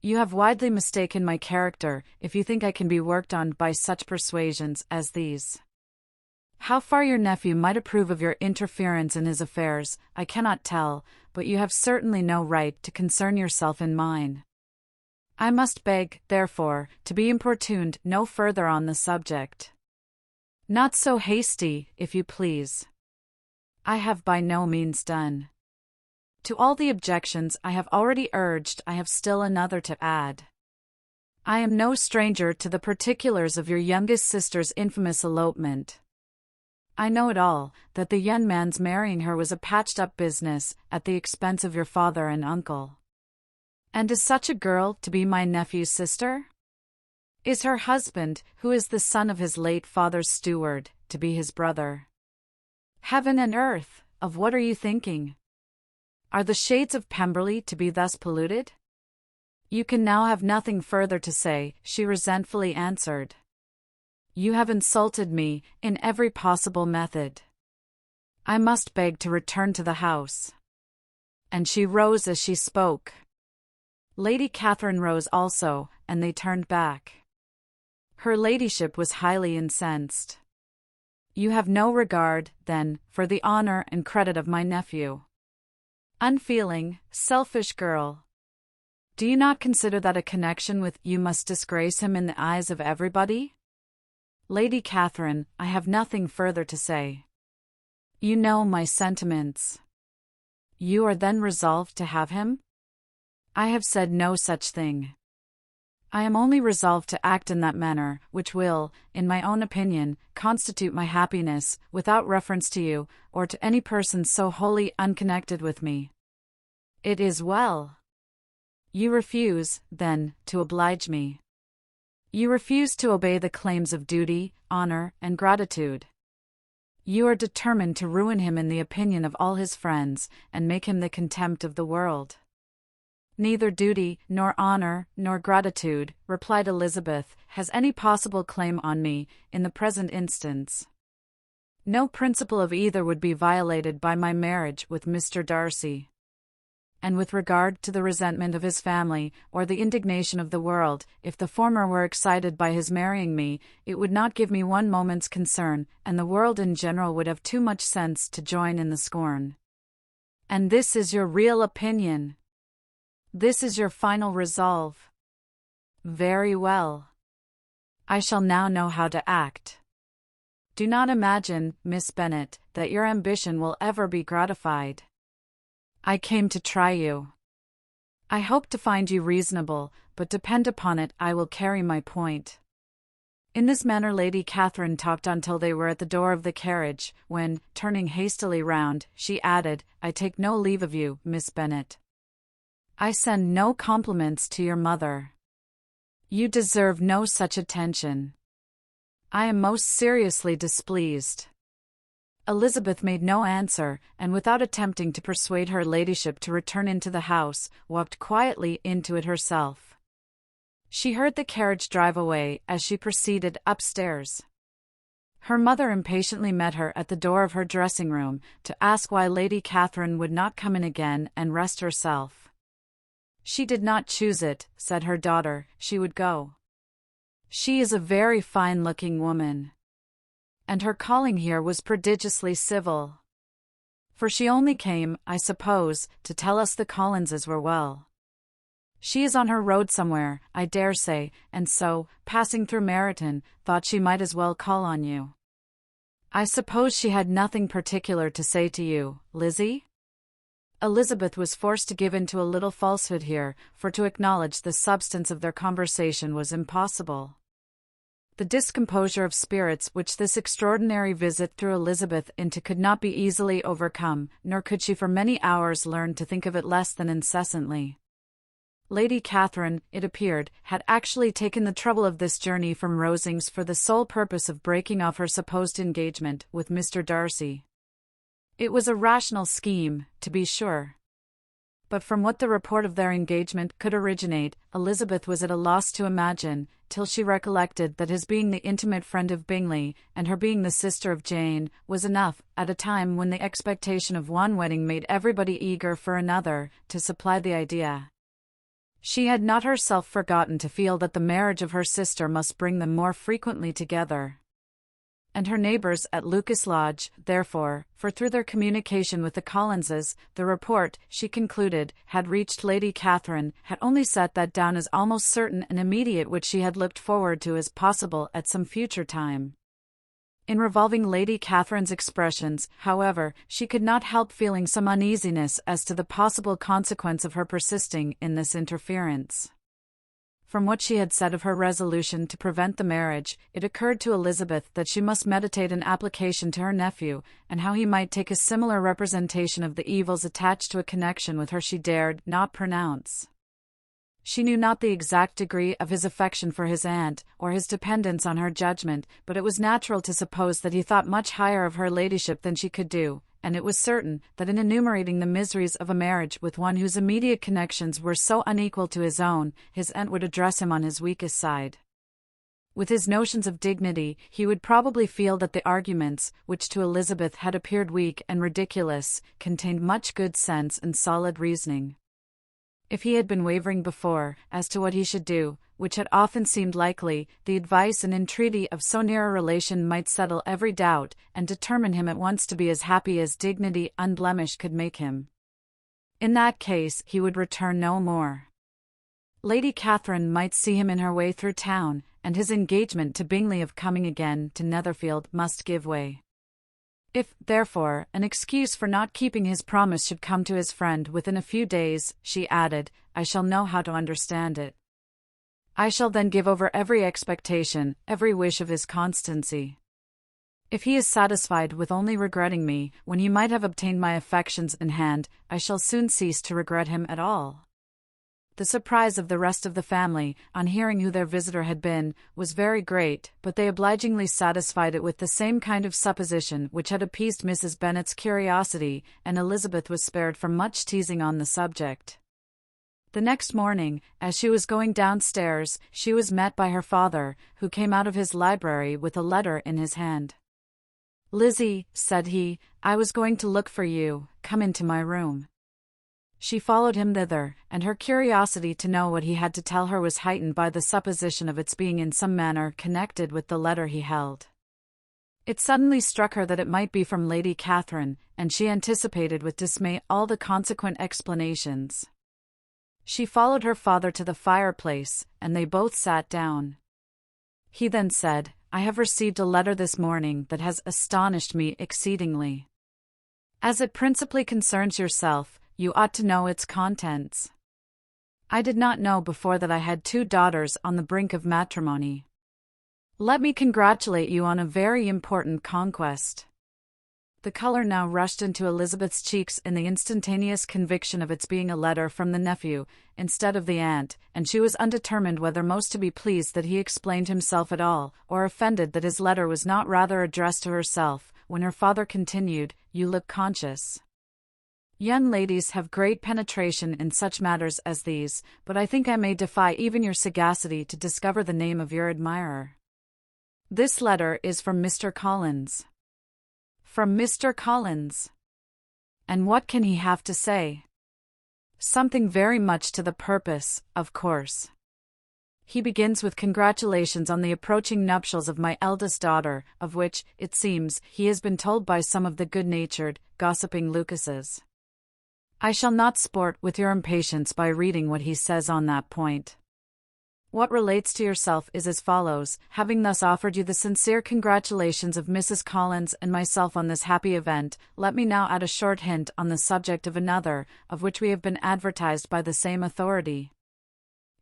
You have widely mistaken my character, if you think I can be worked on by such persuasions as these. How far your nephew might approve of your interference in his affairs, I cannot tell, but you have certainly no right to concern yourself in mine. I must beg, therefore, to be importuned no further on the subject. Not so hasty, if you please. I have by no means done. To all the objections I have already urged, I have still another to add. I am no stranger to the particulars of your youngest sister's infamous elopement. I know it all, that the young man's marrying her was a patched-up business, at the expense of your father and uncle. And is such a girl to be my nephew's sister? Is her husband, who is the son of his late father's steward, to be his brother? Heaven and earth, of what are you thinking? Are the shades of Pemberley to be thus polluted? You can now have nothing further to say, she resentfully answered. You have insulted me, in every possible method. I must beg to return to the house. And she rose as she spoke. Lady Catherine rose also, and they turned back. Her ladyship was highly incensed. You have no regard, then, for the honor and credit of my nephew. Unfeeling, selfish girl. Do you not consider that a connection with you must disgrace him in the eyes of everybody? Lady Catherine, I have nothing further to say. You know my sentiments. You are then resolved to have him? I have said no such thing. I am only resolved to act in that manner, which will, in my own opinion, constitute my happiness, without reference to you, or to any person so wholly unconnected with me. It is well. You refuse, then, to oblige me. You refuse to obey the claims of duty, honor, and gratitude. You are determined to ruin him in the opinion of all his friends, and make him the contempt of the world. Neither duty, nor honor, nor gratitude, replied Elizabeth, has any possible claim on me, in the present instance. No principle of either would be violated by my marriage with Mr. Darcy. And with regard to the resentment of his family, or the indignation of the world, if the former were excited by his marrying me, it would not give me one moment's concern, and the world in general would have too much sense to join in the scorn. And this is your real opinion? This is your final resolve? Very well. I shall now know how to act. Do not imagine, Miss Bennet, that your ambition will ever be gratified. I came to try you. I hope to find you reasonable, but depend upon it I will carry my point. In this manner Lady Catherine talked until they were at the door of the carriage, when, turning hastily round, she added, I take no leave of you, Miss Bennet. I send no compliments to your mother. You deserve no such attention. I am most seriously displeased." Elizabeth made no answer, and without attempting to persuade her ladyship to return into the house, walked quietly into it herself. She heard the carriage drive away as she proceeded upstairs. Her mother impatiently met her at the door of her dressing-room to ask why Lady Catherine would not come in again and rest herself. "She did not choose it," said her daughter. "She would go. She is a very fine-looking woman. And her calling here was prodigiously civil. For she only came, I suppose, to tell us the Collinses were well. She is on her road somewhere, I dare say, and so, passing through Meryton, thought she might as well call on you. I suppose she had nothing particular to say to you, Lizzie?" Elizabeth was forced to give in to a little falsehood here, for to acknowledge the substance of their conversation was impossible. The discomposure of spirits which this extraordinary visit threw Elizabeth into could not be easily overcome, nor could she for many hours learn to think of it less than incessantly. Lady Catherine, it appeared, had actually taken the trouble of this journey from Rosings for the sole purpose of breaking off her supposed engagement with Mr. Darcy. It was a rational scheme, to be sure. But from what the report of their engagement could originate, Elizabeth was at a loss to imagine, till she recollected that his being the intimate friend of Bingley, and her being the sister of Jane, was enough, at a time when the expectation of one wedding made everybody eager for another, to supply the idea. She had not herself forgotten to feel that the marriage of her sister must bring them more frequently together. And her neighbours at Lucas Lodge, therefore, for through their communication with the Collinses, the report, she concluded, had reached Lady Catherine, had only set that down as almost certain and immediate which she had looked forward to as possible at some future time. In revolving Lady Catherine's expressions, however, she could not help feeling some uneasiness as to the possible consequence of her persisting in this interference. From what she had said of her resolution to prevent the marriage, it occurred to Elizabeth that she must meditate an application to her nephew, and how he might take a similar representation of the evils attached to a connection with her she dared not pronounce. She knew not the exact degree of his affection for his aunt, or his dependence on her judgment, but it was natural to suppose that he thought much higher of her ladyship than she could do, and it was certain that in enumerating the miseries of a marriage with one whose immediate connections were so unequal to his own, his aunt would address him on his weakest side. With his notions of dignity, he would probably feel that the arguments, which to Elizabeth had appeared weak and ridiculous, contained much good sense and solid reasoning. If he had been wavering before, as to what he should do, which had often seemed likely, the advice and entreaty of so near a relation might settle every doubt, and determine him at once to be as happy as dignity unblemished could make him. In that case, he would return no more. Lady Catherine might see him in her way through town, and his engagement to Bingley of coming again to Netherfield must give way. If, therefore, an excuse for not keeping his promise should come to his friend within a few days, she added, I shall know how to understand it. I shall then give over every expectation, every wish of his constancy. If he is satisfied with only regretting me, when he might have obtained my affections in hand, I shall soon cease to regret him at all. The surprise of the rest of the family, on hearing who their visitor had been, was very great, but they obligingly satisfied it with the same kind of supposition which had appeased Mrs. Bennet's curiosity, and Elizabeth was spared from much teasing on the subject. The next morning, as she was going downstairs, she was met by her father, who came out of his library with a letter in his hand. Lizzie, said he, I was going to look for you, come into my room. She followed him thither, and her curiosity to know what he had to tell her was heightened by the supposition of its being in some manner connected with the letter he held. It suddenly struck her that it might be from Lady Catherine, and she anticipated with dismay all the consequent explanations. She followed her father to the fireplace, and they both sat down. He then said, I have received a letter this morning that has astonished me exceedingly. As it principally concerns yourself, you ought to know its contents. I did not know before that I had 2 daughters on the brink of matrimony. Let me congratulate you on a very important conquest. The color now rushed into Elizabeth's cheeks in the instantaneous conviction of its being a letter from the nephew, instead of the aunt, and she was undetermined whether most to be pleased that he explained himself at all, or offended that his letter was not rather addressed to herself, when her father continued, "You look conscious. Young ladies have great penetration in such matters as these, but I think I may defy even your sagacity to discover the name of your admirer. This letter is from Mr. Collins." From Mr. Collins. And what can he have to say? Something very much to the purpose, of course. He begins with congratulations on the approaching nuptials of my eldest daughter, of which, it seems, he has been told by some of the good-natured, gossiping Lucases. I shall not sport with your impatience by reading what he says on that point. What relates to yourself is as follows: having thus offered you the sincere congratulations of Mrs. Collins and myself on this happy event, let me now add a short hint on the subject of another, of which we have been advertised by the same authority.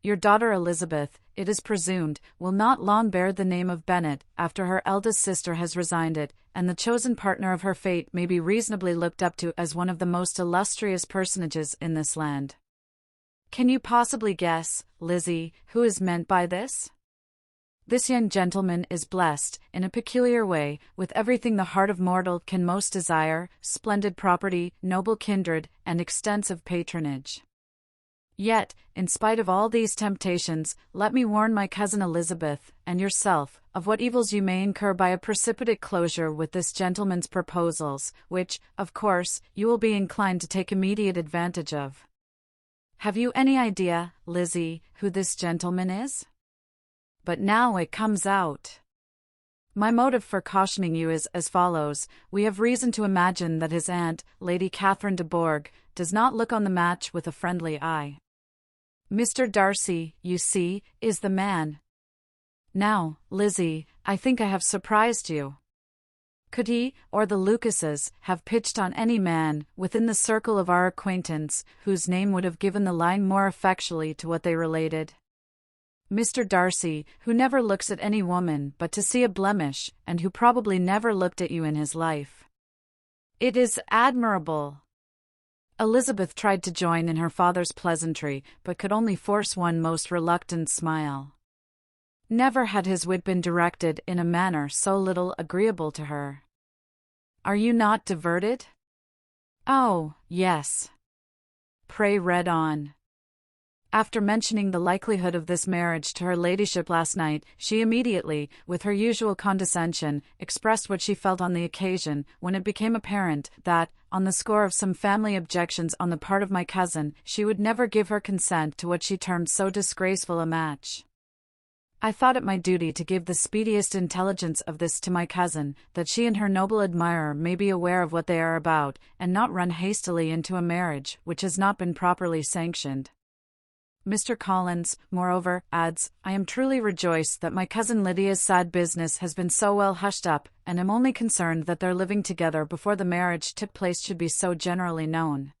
Your daughter Elizabeth, it is presumed, will not long bear the name of Bennet, after her eldest sister has resigned it, and the chosen partner of her fate may be reasonably looked up to as one of the most illustrious personages in this land. Can you possibly guess, Lizzie, who is meant by this? This young gentleman is blessed, in a peculiar way, with everything the heart of mortal can most desire: splendid property, noble kindred, and extensive patronage. Yet, in spite of all these temptations, let me warn my cousin Elizabeth, and yourself, of what evils you may incur by a precipitate closure with this gentleman's proposals, which, of course, you will be inclined to take immediate advantage of. Have you any idea, Lizzie, who this gentleman is? But now it comes out. My motive for cautioning you is as follows: we have reason to imagine that his aunt, Lady Catherine de Bourgh, does not look on the match with a friendly eye. Mr. Darcy, you see, is the man. Now, Lizzie, I think I have surprised you. Could he, or the Lucases, have pitched on any man, within the circle of our acquaintance, whose name would have given the line more effectually to what they related? Mr. Darcy, who never looks at any woman but to see a blemish, and who probably never looked at you in his life. It is admirable. Elizabeth tried to join in her father's pleasantry, but could only force one most reluctant smile. Never had his wit been directed in a manner so little agreeable to her. Are you not diverted? Oh, yes. Pray read on. After mentioning the likelihood of this marriage to her ladyship last night, she immediately, with her usual condescension, expressed what she felt on the occasion, when it became apparent that, on the score of some family objections on the part of my cousin, she would never give her consent to what she termed so disgraceful a match. I thought it my duty to give the speediest intelligence of this to my cousin, that she and her noble admirer may be aware of what they are about, and not run hastily into a marriage which has not been properly sanctioned. Mr. Collins, moreover, adds, I am truly rejoiced that my cousin Lydia's sad business has been so well hushed up, and am only concerned that their living together before the marriage took place should be so generally known.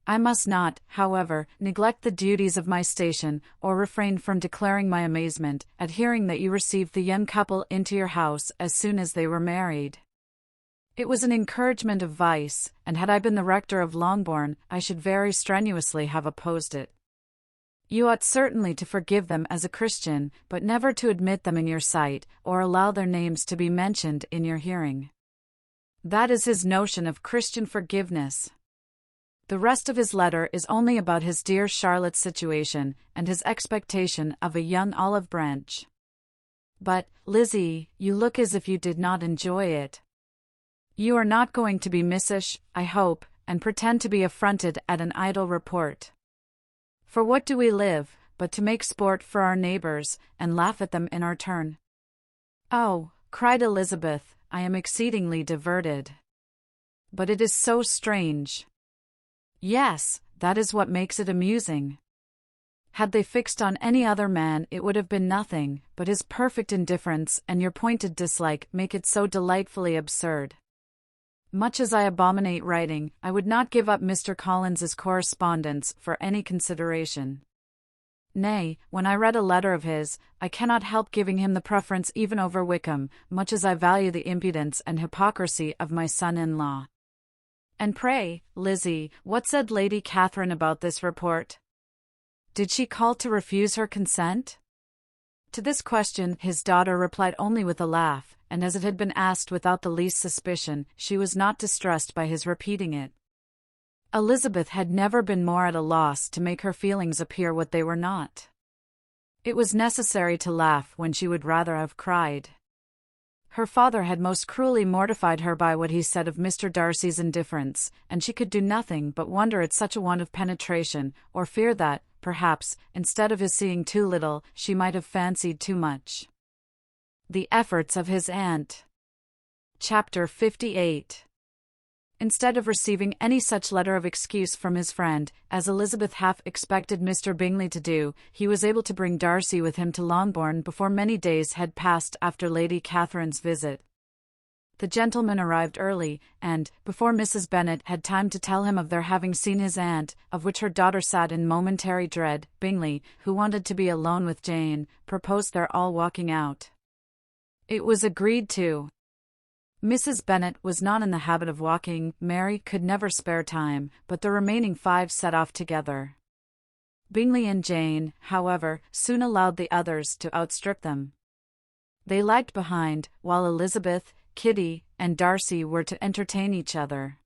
I must not, however, neglect the duties of my station, or refrain from declaring my amazement at hearing that you received the young couple into your house as soon as they were married. It was an encouragement of vice, and had I been the rector of Longbourn, I should very strenuously have opposed it. You ought certainly to forgive them as a Christian, but never to admit them in your sight, or allow their names to be mentioned in your hearing. That is his notion of Christian forgiveness. The rest of his letter is only about his dear Charlotte's situation, and his expectation of a young olive branch. But, Lizzie, you look as if you did not enjoy it. You are not going to be missish, I hope, and pretend to be affronted at an idle report. For what do we live, but to make sport for our neighbors, and laugh at them in our turn? Oh, cried Elizabeth, I am exceedingly diverted. But it is so strange. Yes, that is what makes it amusing. Had they fixed on any other man it would have been nothing, but his perfect indifference and your pointed dislike make it so delightfully absurd. Much as I abominate writing, I would not give up Mr. Collins's correspondence for any consideration. Nay, when I read a letter of his, I cannot help giving him the preference even over Wickham, much as I value the impudence and hypocrisy of my son-in-law. And pray, Lizzie, what said Lady Catherine about this report? Did she call to refuse her consent? To this question his daughter replied only with a laugh, and as it had been asked without the least suspicion, she was not distressed by his repeating it. Elizabeth had never been more at a loss to make her feelings appear what they were not. It was necessary to laugh when she would rather have cried. Her father had most cruelly mortified her by what he said of Mr. Darcy's indifference, and she could do nothing but wonder at such a want of penetration, or fear that, perhaps, instead of his seeing too little, she might have fancied too much. The efforts of his aunt. Chapter 58. Instead of receiving any such letter of excuse from his friend, as Elizabeth half expected Mr. Bingley to do, he was able to bring Darcy with him to Longbourn before many days had passed after Lady Catherine's visit. The gentleman arrived early, and, before Mrs. Bennet had time to tell him of their having seen his aunt, of which her daughter sat in momentary dread, Bingley, who wanted to be alone with Jane, proposed their all walking out. It was agreed to. Mrs. Bennet was not in the habit of walking, Mary could never spare time, but the remaining 5 set off together. Bingley and Jane, however, soon allowed the others to outstrip them. They lagged behind, while Elizabeth, Kitty, and Darcy were to entertain each other.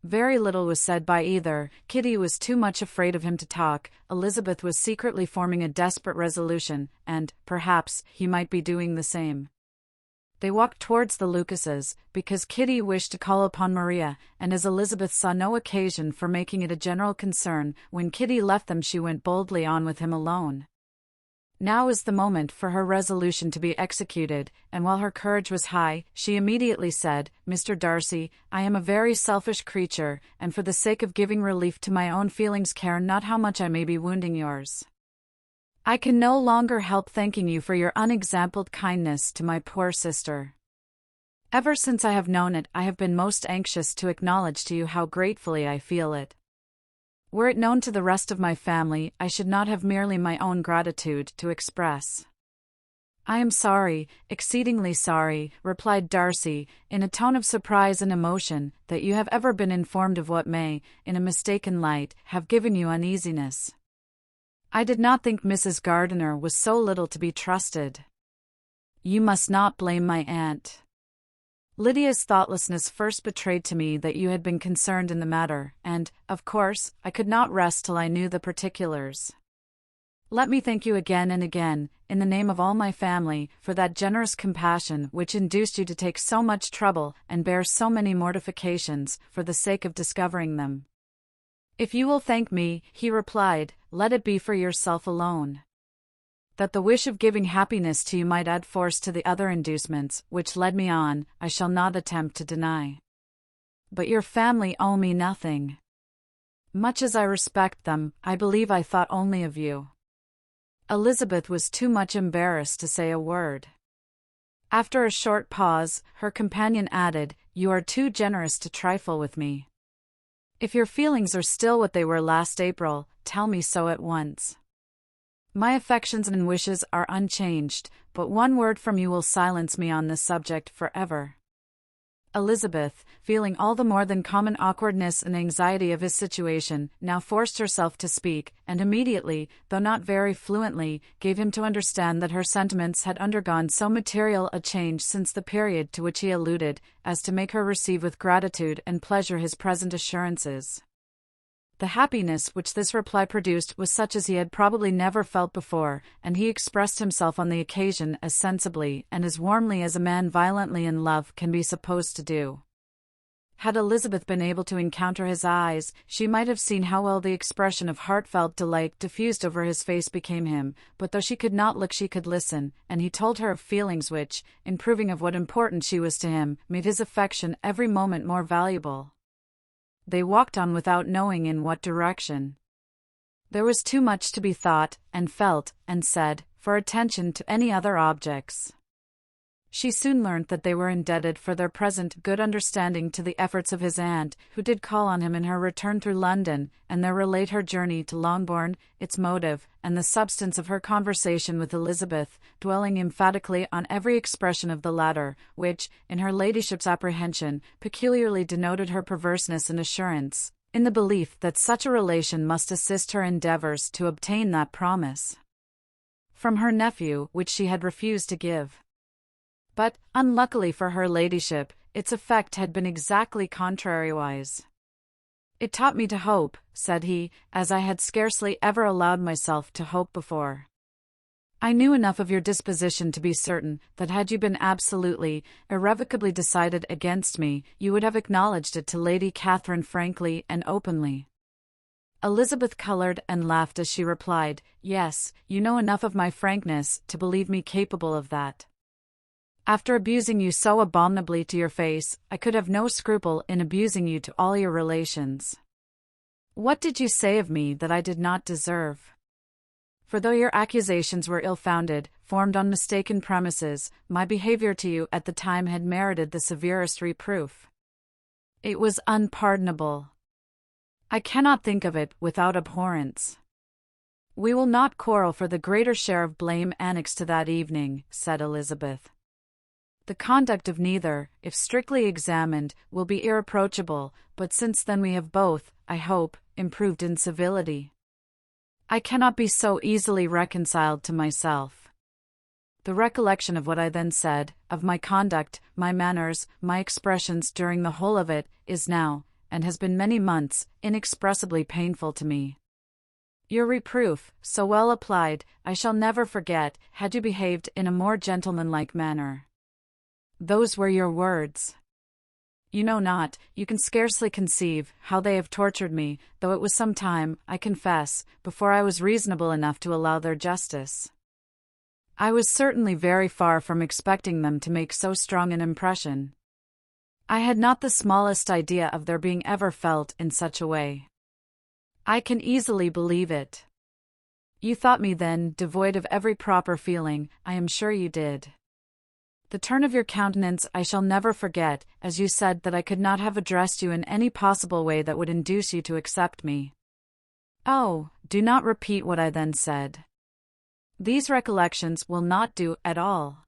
Very little was said by either. Kitty was too much afraid of him to talk, Elizabeth was secretly forming a desperate resolution, and, perhaps, he might be doing the same. They walked towards the Lucases, because Kitty wished to call upon Maria, and as Elizabeth saw no occasion for making it a general concern, when Kitty left them she went boldly on with him alone. Now is the moment for her resolution to be executed, and while her courage was high, she immediately said, "Mr. Darcy, I am a very selfish creature, and for the sake of giving relief to my own feelings care not how much I may be wounding yours. I can no longer help thanking you for your unexampled kindness to my poor sister. Ever since I have known it, I have been most anxious to acknowledge to you how gratefully I feel it. Were it known to the rest of my family, I should not have merely my own gratitude to express." "I am sorry, exceedingly sorry," replied Darcy, in a tone of surprise and emotion, "that you have ever been informed of what may, in a mistaken light, have given you uneasiness. I did not think Mrs. Gardiner was so little to be trusted. You must not blame my aunt. Lydia's thoughtlessness first betrayed to me that you had been concerned in the matter, and, of course, I could not rest till I knew the particulars. Let me thank you again and again, in the name of all my family, for that generous compassion which induced you to take so much trouble and bear so many mortifications, for the sake of discovering them." "If you will thank me," he replied, "let it be for yourself alone. That the wish of giving happiness to you might add force to the other inducements which led me on, I shall not attempt to deny. But your family owe me nothing. Much as I respect them, I believe I thought only of you." Elizabeth was too much embarrassed to say a word. After a short pause, her companion added, "You are too generous to trifle with me. If your feelings are still what they were last April, tell me so at once. My affections and wishes are unchanged, but one word from you will silence me on this subject forever." Elizabeth, feeling all the more than common awkwardness and anxiety of his situation, now forced herself to speak, and immediately, though not very fluently, gave him to understand that her sentiments had undergone so material a change since the period to which he alluded, as to make her receive with gratitude and pleasure his present assurances. The happiness which this reply produced was such as he had probably never felt before, and he expressed himself on the occasion as sensibly and as warmly as a man violently in love can be supposed to do. Had Elizabeth been able to encounter his eyes, she might have seen how well the expression of heartfelt delight diffused over his face became him, but though she could not look she could listen, and he told her of feelings which, in proving of what importance she was to him, made his affection every moment more valuable. They walked on without knowing in what direction. There was too much to be thought, and felt, and said, for attention to any other objects. She soon learnt that they were indebted for their present good understanding to the efforts of his aunt, who did call on him in her return through London, and there relate her journey to Longbourn, its motive, and the substance of her conversation with Elizabeth, dwelling emphatically on every expression of the latter, which, in her ladyship's apprehension, peculiarly denoted her perverseness and assurance, in the belief that such a relation must assist her endeavours to obtain that promise from her nephew which she had refused to give. But, unluckily for her ladyship, its effect had been exactly contrariwise. "It taught me to hope," said he, "as I had scarcely ever allowed myself to hope before. I knew enough of your disposition to be certain that had you been absolutely, irrevocably decided against me, you would have acknowledged it to Lady Catherine frankly and openly." Elizabeth coloured and laughed as she replied, "Yes, you know enough of my frankness to believe me capable of that. After abusing you so abominably to your face, I could have no scruple in abusing you to all your relations. What did you say of me that I did not deserve? For though your accusations were ill-founded, formed on mistaken premises, my behaviour to you at the time had merited the severest reproof. It was unpardonable. I cannot think of it without abhorrence. We will not quarrel for the greater share of blame annexed to that evening," said Elizabeth. "The conduct of neither, if strictly examined, will be irreproachable, but since then we have both, I hope, improved in civility. I cannot be so easily reconciled to myself. The recollection of what I then said, of my conduct, my manners, my expressions during the whole of it, is now, and has been many months, inexpressibly painful to me. Your reproof, so well applied, I shall never forget, had you behaved in a more gentlemanlike manner. Those were your words. You know not, you can scarcely conceive, how they have tortured me, though it was some time, I confess, before I was reasonable enough to allow their justice. I was certainly very far from expecting them to make so strong an impression. I had not the smallest idea of their being ever felt in such a way. I can easily believe it. You thought me then devoid of every proper feeling, I am sure you did. The turn of your countenance I shall never forget, as you said that I could not have addressed you in any possible way that would induce you to accept me. Oh, do not repeat what I then said. These recollections will not do at all.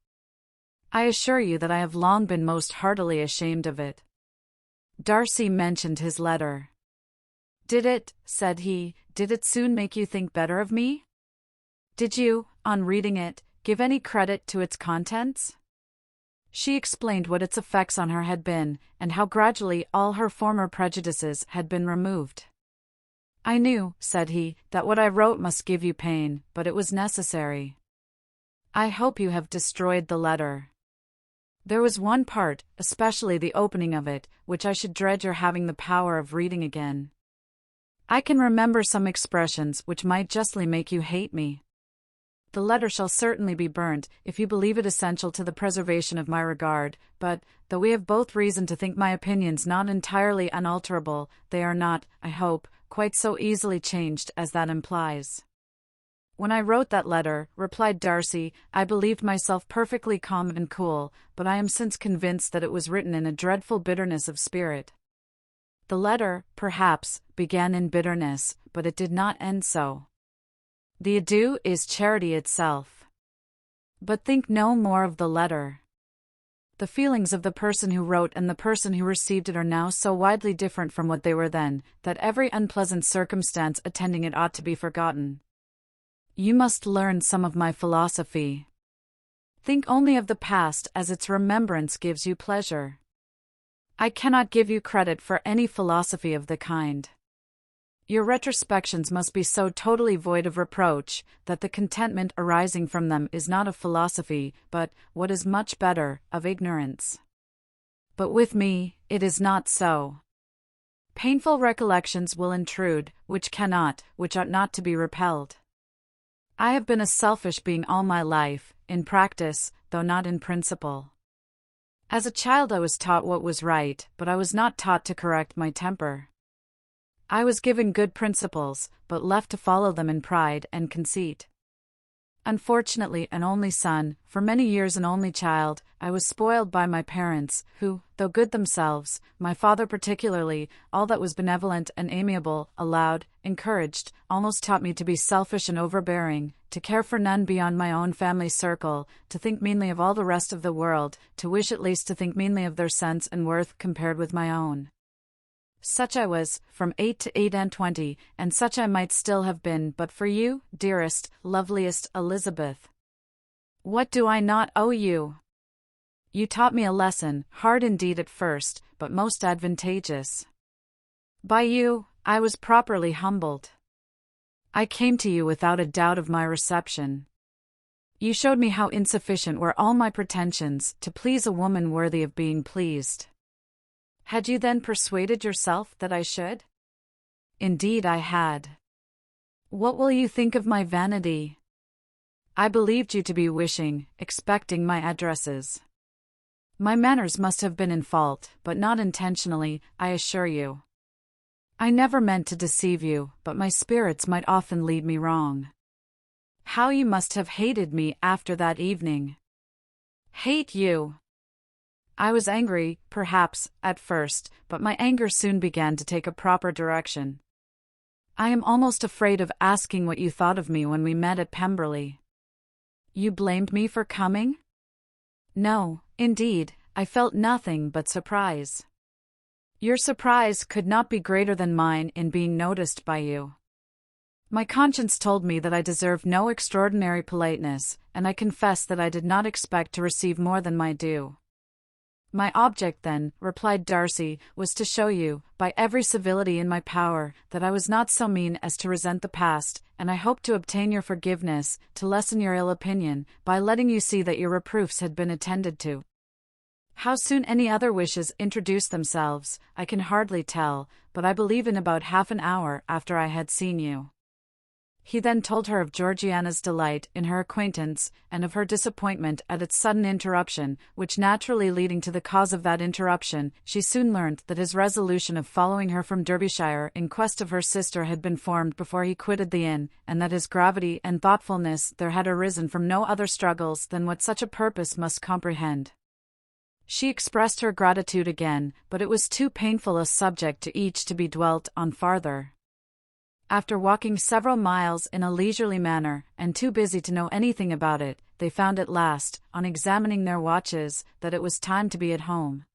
I assure you that I have long been most heartily ashamed of it." Darcy mentioned his letter. "Did it," said he, "did it soon make you think better of me? Did you, on reading it, give any credit to its contents?" She explained what its effects on her had been, and how gradually all her former prejudices had been removed. "I knew," said he, "that what I wrote must give you pain, but it was necessary. I hope you have destroyed the letter. There was one part, especially the opening of it, which I should dread your having the power of reading again. I can remember some expressions which might justly make you hate me. The letter shall certainly be burnt, if you believe it essential to the preservation of my regard, but, though we have both reason to think my opinions not entirely unalterable, they are not, I hope, quite so easily changed as that implies." "When I wrote that letter," replied Darcy, "I believed myself perfectly calm and cool, but I am since convinced that it was written in a dreadful bitterness of spirit. The letter, perhaps, began in bitterness, but it did not end so. The adieu is charity itself. But think no more of the letter. The feelings of the person who wrote and the person who received it are now so widely different from what they were then, that every unpleasant circumstance attending it ought to be forgotten. You must learn some of my philosophy. Think only of the past as its remembrance gives you pleasure. I cannot give you credit for any philosophy of the kind. Your retrospections must be so totally void of reproach, that the contentment arising from them is not of philosophy, but, what is much better, of ignorance. But with me, it is not so. Painful recollections will intrude, which ought not to be repelled. I have been a selfish being all my life, in practice, though not in principle. As a child I was taught what was right, but I was not taught to correct my temper. I was given good principles, but left to follow them in pride and conceit. Unfortunately an only son, for many years an only child, I was spoiled by my parents, who, though good themselves, my father particularly, all that was benevolent and amiable, allowed, encouraged, almost taught me to be selfish and overbearing, to care for none beyond my own family circle, to think meanly of all the rest of the world, to wish at least to think meanly of their sense and worth compared with my own. Such I was, from 8 to 28, and such I might still have been but for you, dearest, loveliest Elizabeth. What do I not owe you? You taught me a lesson, hard indeed at first, but most advantageous. By you, I was properly humbled. I came to you without a doubt of my reception. You showed me how insufficient were all my pretensions to please a woman worthy of being pleased. Had you then persuaded yourself that I should? Indeed I had. What will you think of my vanity? I believed you to be wishing, expecting my addresses. My manners must have been in fault, but not intentionally, I assure you. I never meant to deceive you, but my spirits might often lead me wrong. How you must have hated me after that evening. Hate you! I was angry, perhaps, at first, but my anger soon began to take a proper direction. I am almost afraid of asking what you thought of me when we met at Pemberley. You blamed me for coming? No, indeed, I felt nothing but surprise. Your surprise could not be greater than mine in being noticed by you. My conscience told me that I deserved no extraordinary politeness, and I confess that I did not expect to receive more than my due. My object then, replied Darcy, was to show you, by every civility in my power, that I was not so mean as to resent the past, and I hoped to obtain your forgiveness, to lessen your ill opinion, by letting you see that your reproofs had been attended to. How soon any other wishes introduced themselves, I can hardly tell, but I believe in about half an hour after I had seen you. He then told her of Georgiana's delight in her acquaintance, and of her disappointment at its sudden interruption, which naturally leading to the cause of that interruption, she soon learnt that his resolution of following her from Derbyshire in quest of her sister had been formed before he quitted the inn, and that his gravity and thoughtfulness there had arisen from no other struggles than what such a purpose must comprehend. She expressed her gratitude again, but it was too painful a subject to each to be dwelt on farther. After walking several miles in a leisurely manner, and too busy to know anything about it, they found at last, on examining their watches, that it was time to be at home.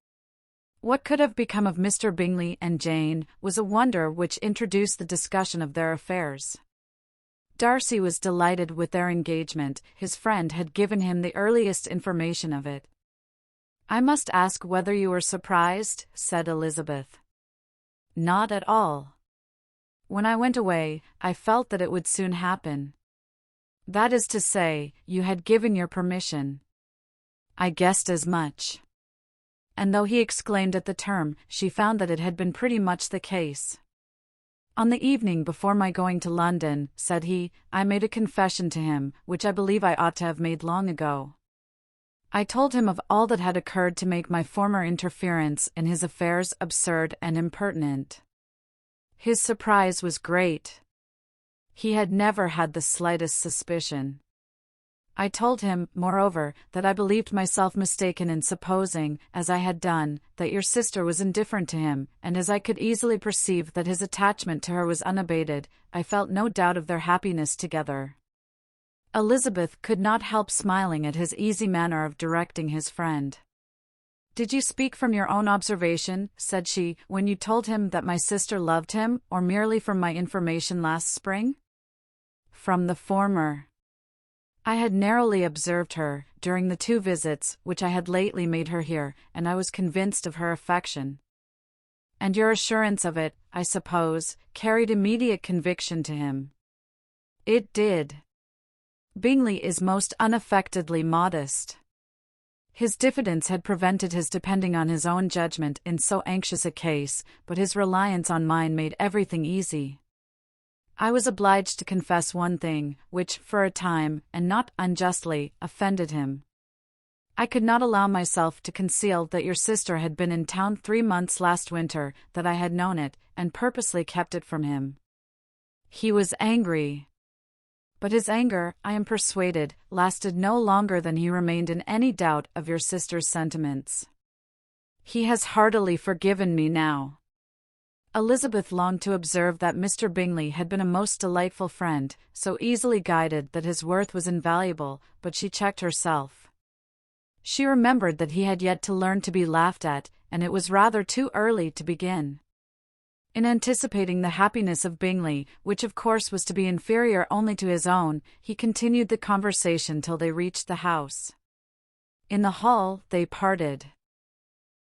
What could have become of Mr. Bingley and Jane was a wonder which introduced the discussion of their affairs. Darcy was delighted with their engagement, his friend had given him the earliest information of it. "I must ask whether you were surprised," said Elizabeth. "Not at all. When I went away, I felt that it would soon happen. That is to say, you had given your permission. I guessed as much." And though he exclaimed at the term, she found that it had been pretty much the case. "On the evening before my going to London," said he, "I made a confession to him, which I believe I ought to have made long ago. I told him of all that had occurred to make my former interference in his affairs absurd and impertinent. His surprise was great. He had never had the slightest suspicion. I told him, moreover, that I believed myself mistaken in supposing, as I had done, that your sister was indifferent to him, and as I could easily perceive that his attachment to her was unabated, I felt no doubt of their happiness together." Elizabeth could not help smiling at his easy manner of directing his friend. "Did you speak from your own observation," said she, "when you told him that my sister loved him, or merely from my information last spring?" "From the former. I had narrowly observed her, during the 2 visits which I had lately made her here, and I was convinced of her affection." "And your assurance of it, I suppose, carried immediate conviction to him?" "It did. Bingley is most unaffectedly modest. His diffidence had prevented his depending on his own judgment in so anxious a case, but his reliance on mine made everything easy. I was obliged to confess one thing, which, for a time, and not unjustly, offended him. I could not allow myself to conceal that your sister had been in town 3 months last winter, that I had known it, and purposely kept it from him. He was angry. But his anger, I am persuaded, lasted no longer than he remained in any doubt of your sister's sentiments. He has heartily forgiven me now. Elizabeth longed to observe that Mr. Bingley had been a most delightful friend, so easily guided that his worth was invaluable, but she checked herself. She remembered that he had yet to learn to be laughed at, and it was rather too early to begin. In anticipating the happiness of Bingley, which of course was to be inferior only to his own, he continued the conversation till they reached the house. In the hall, they parted.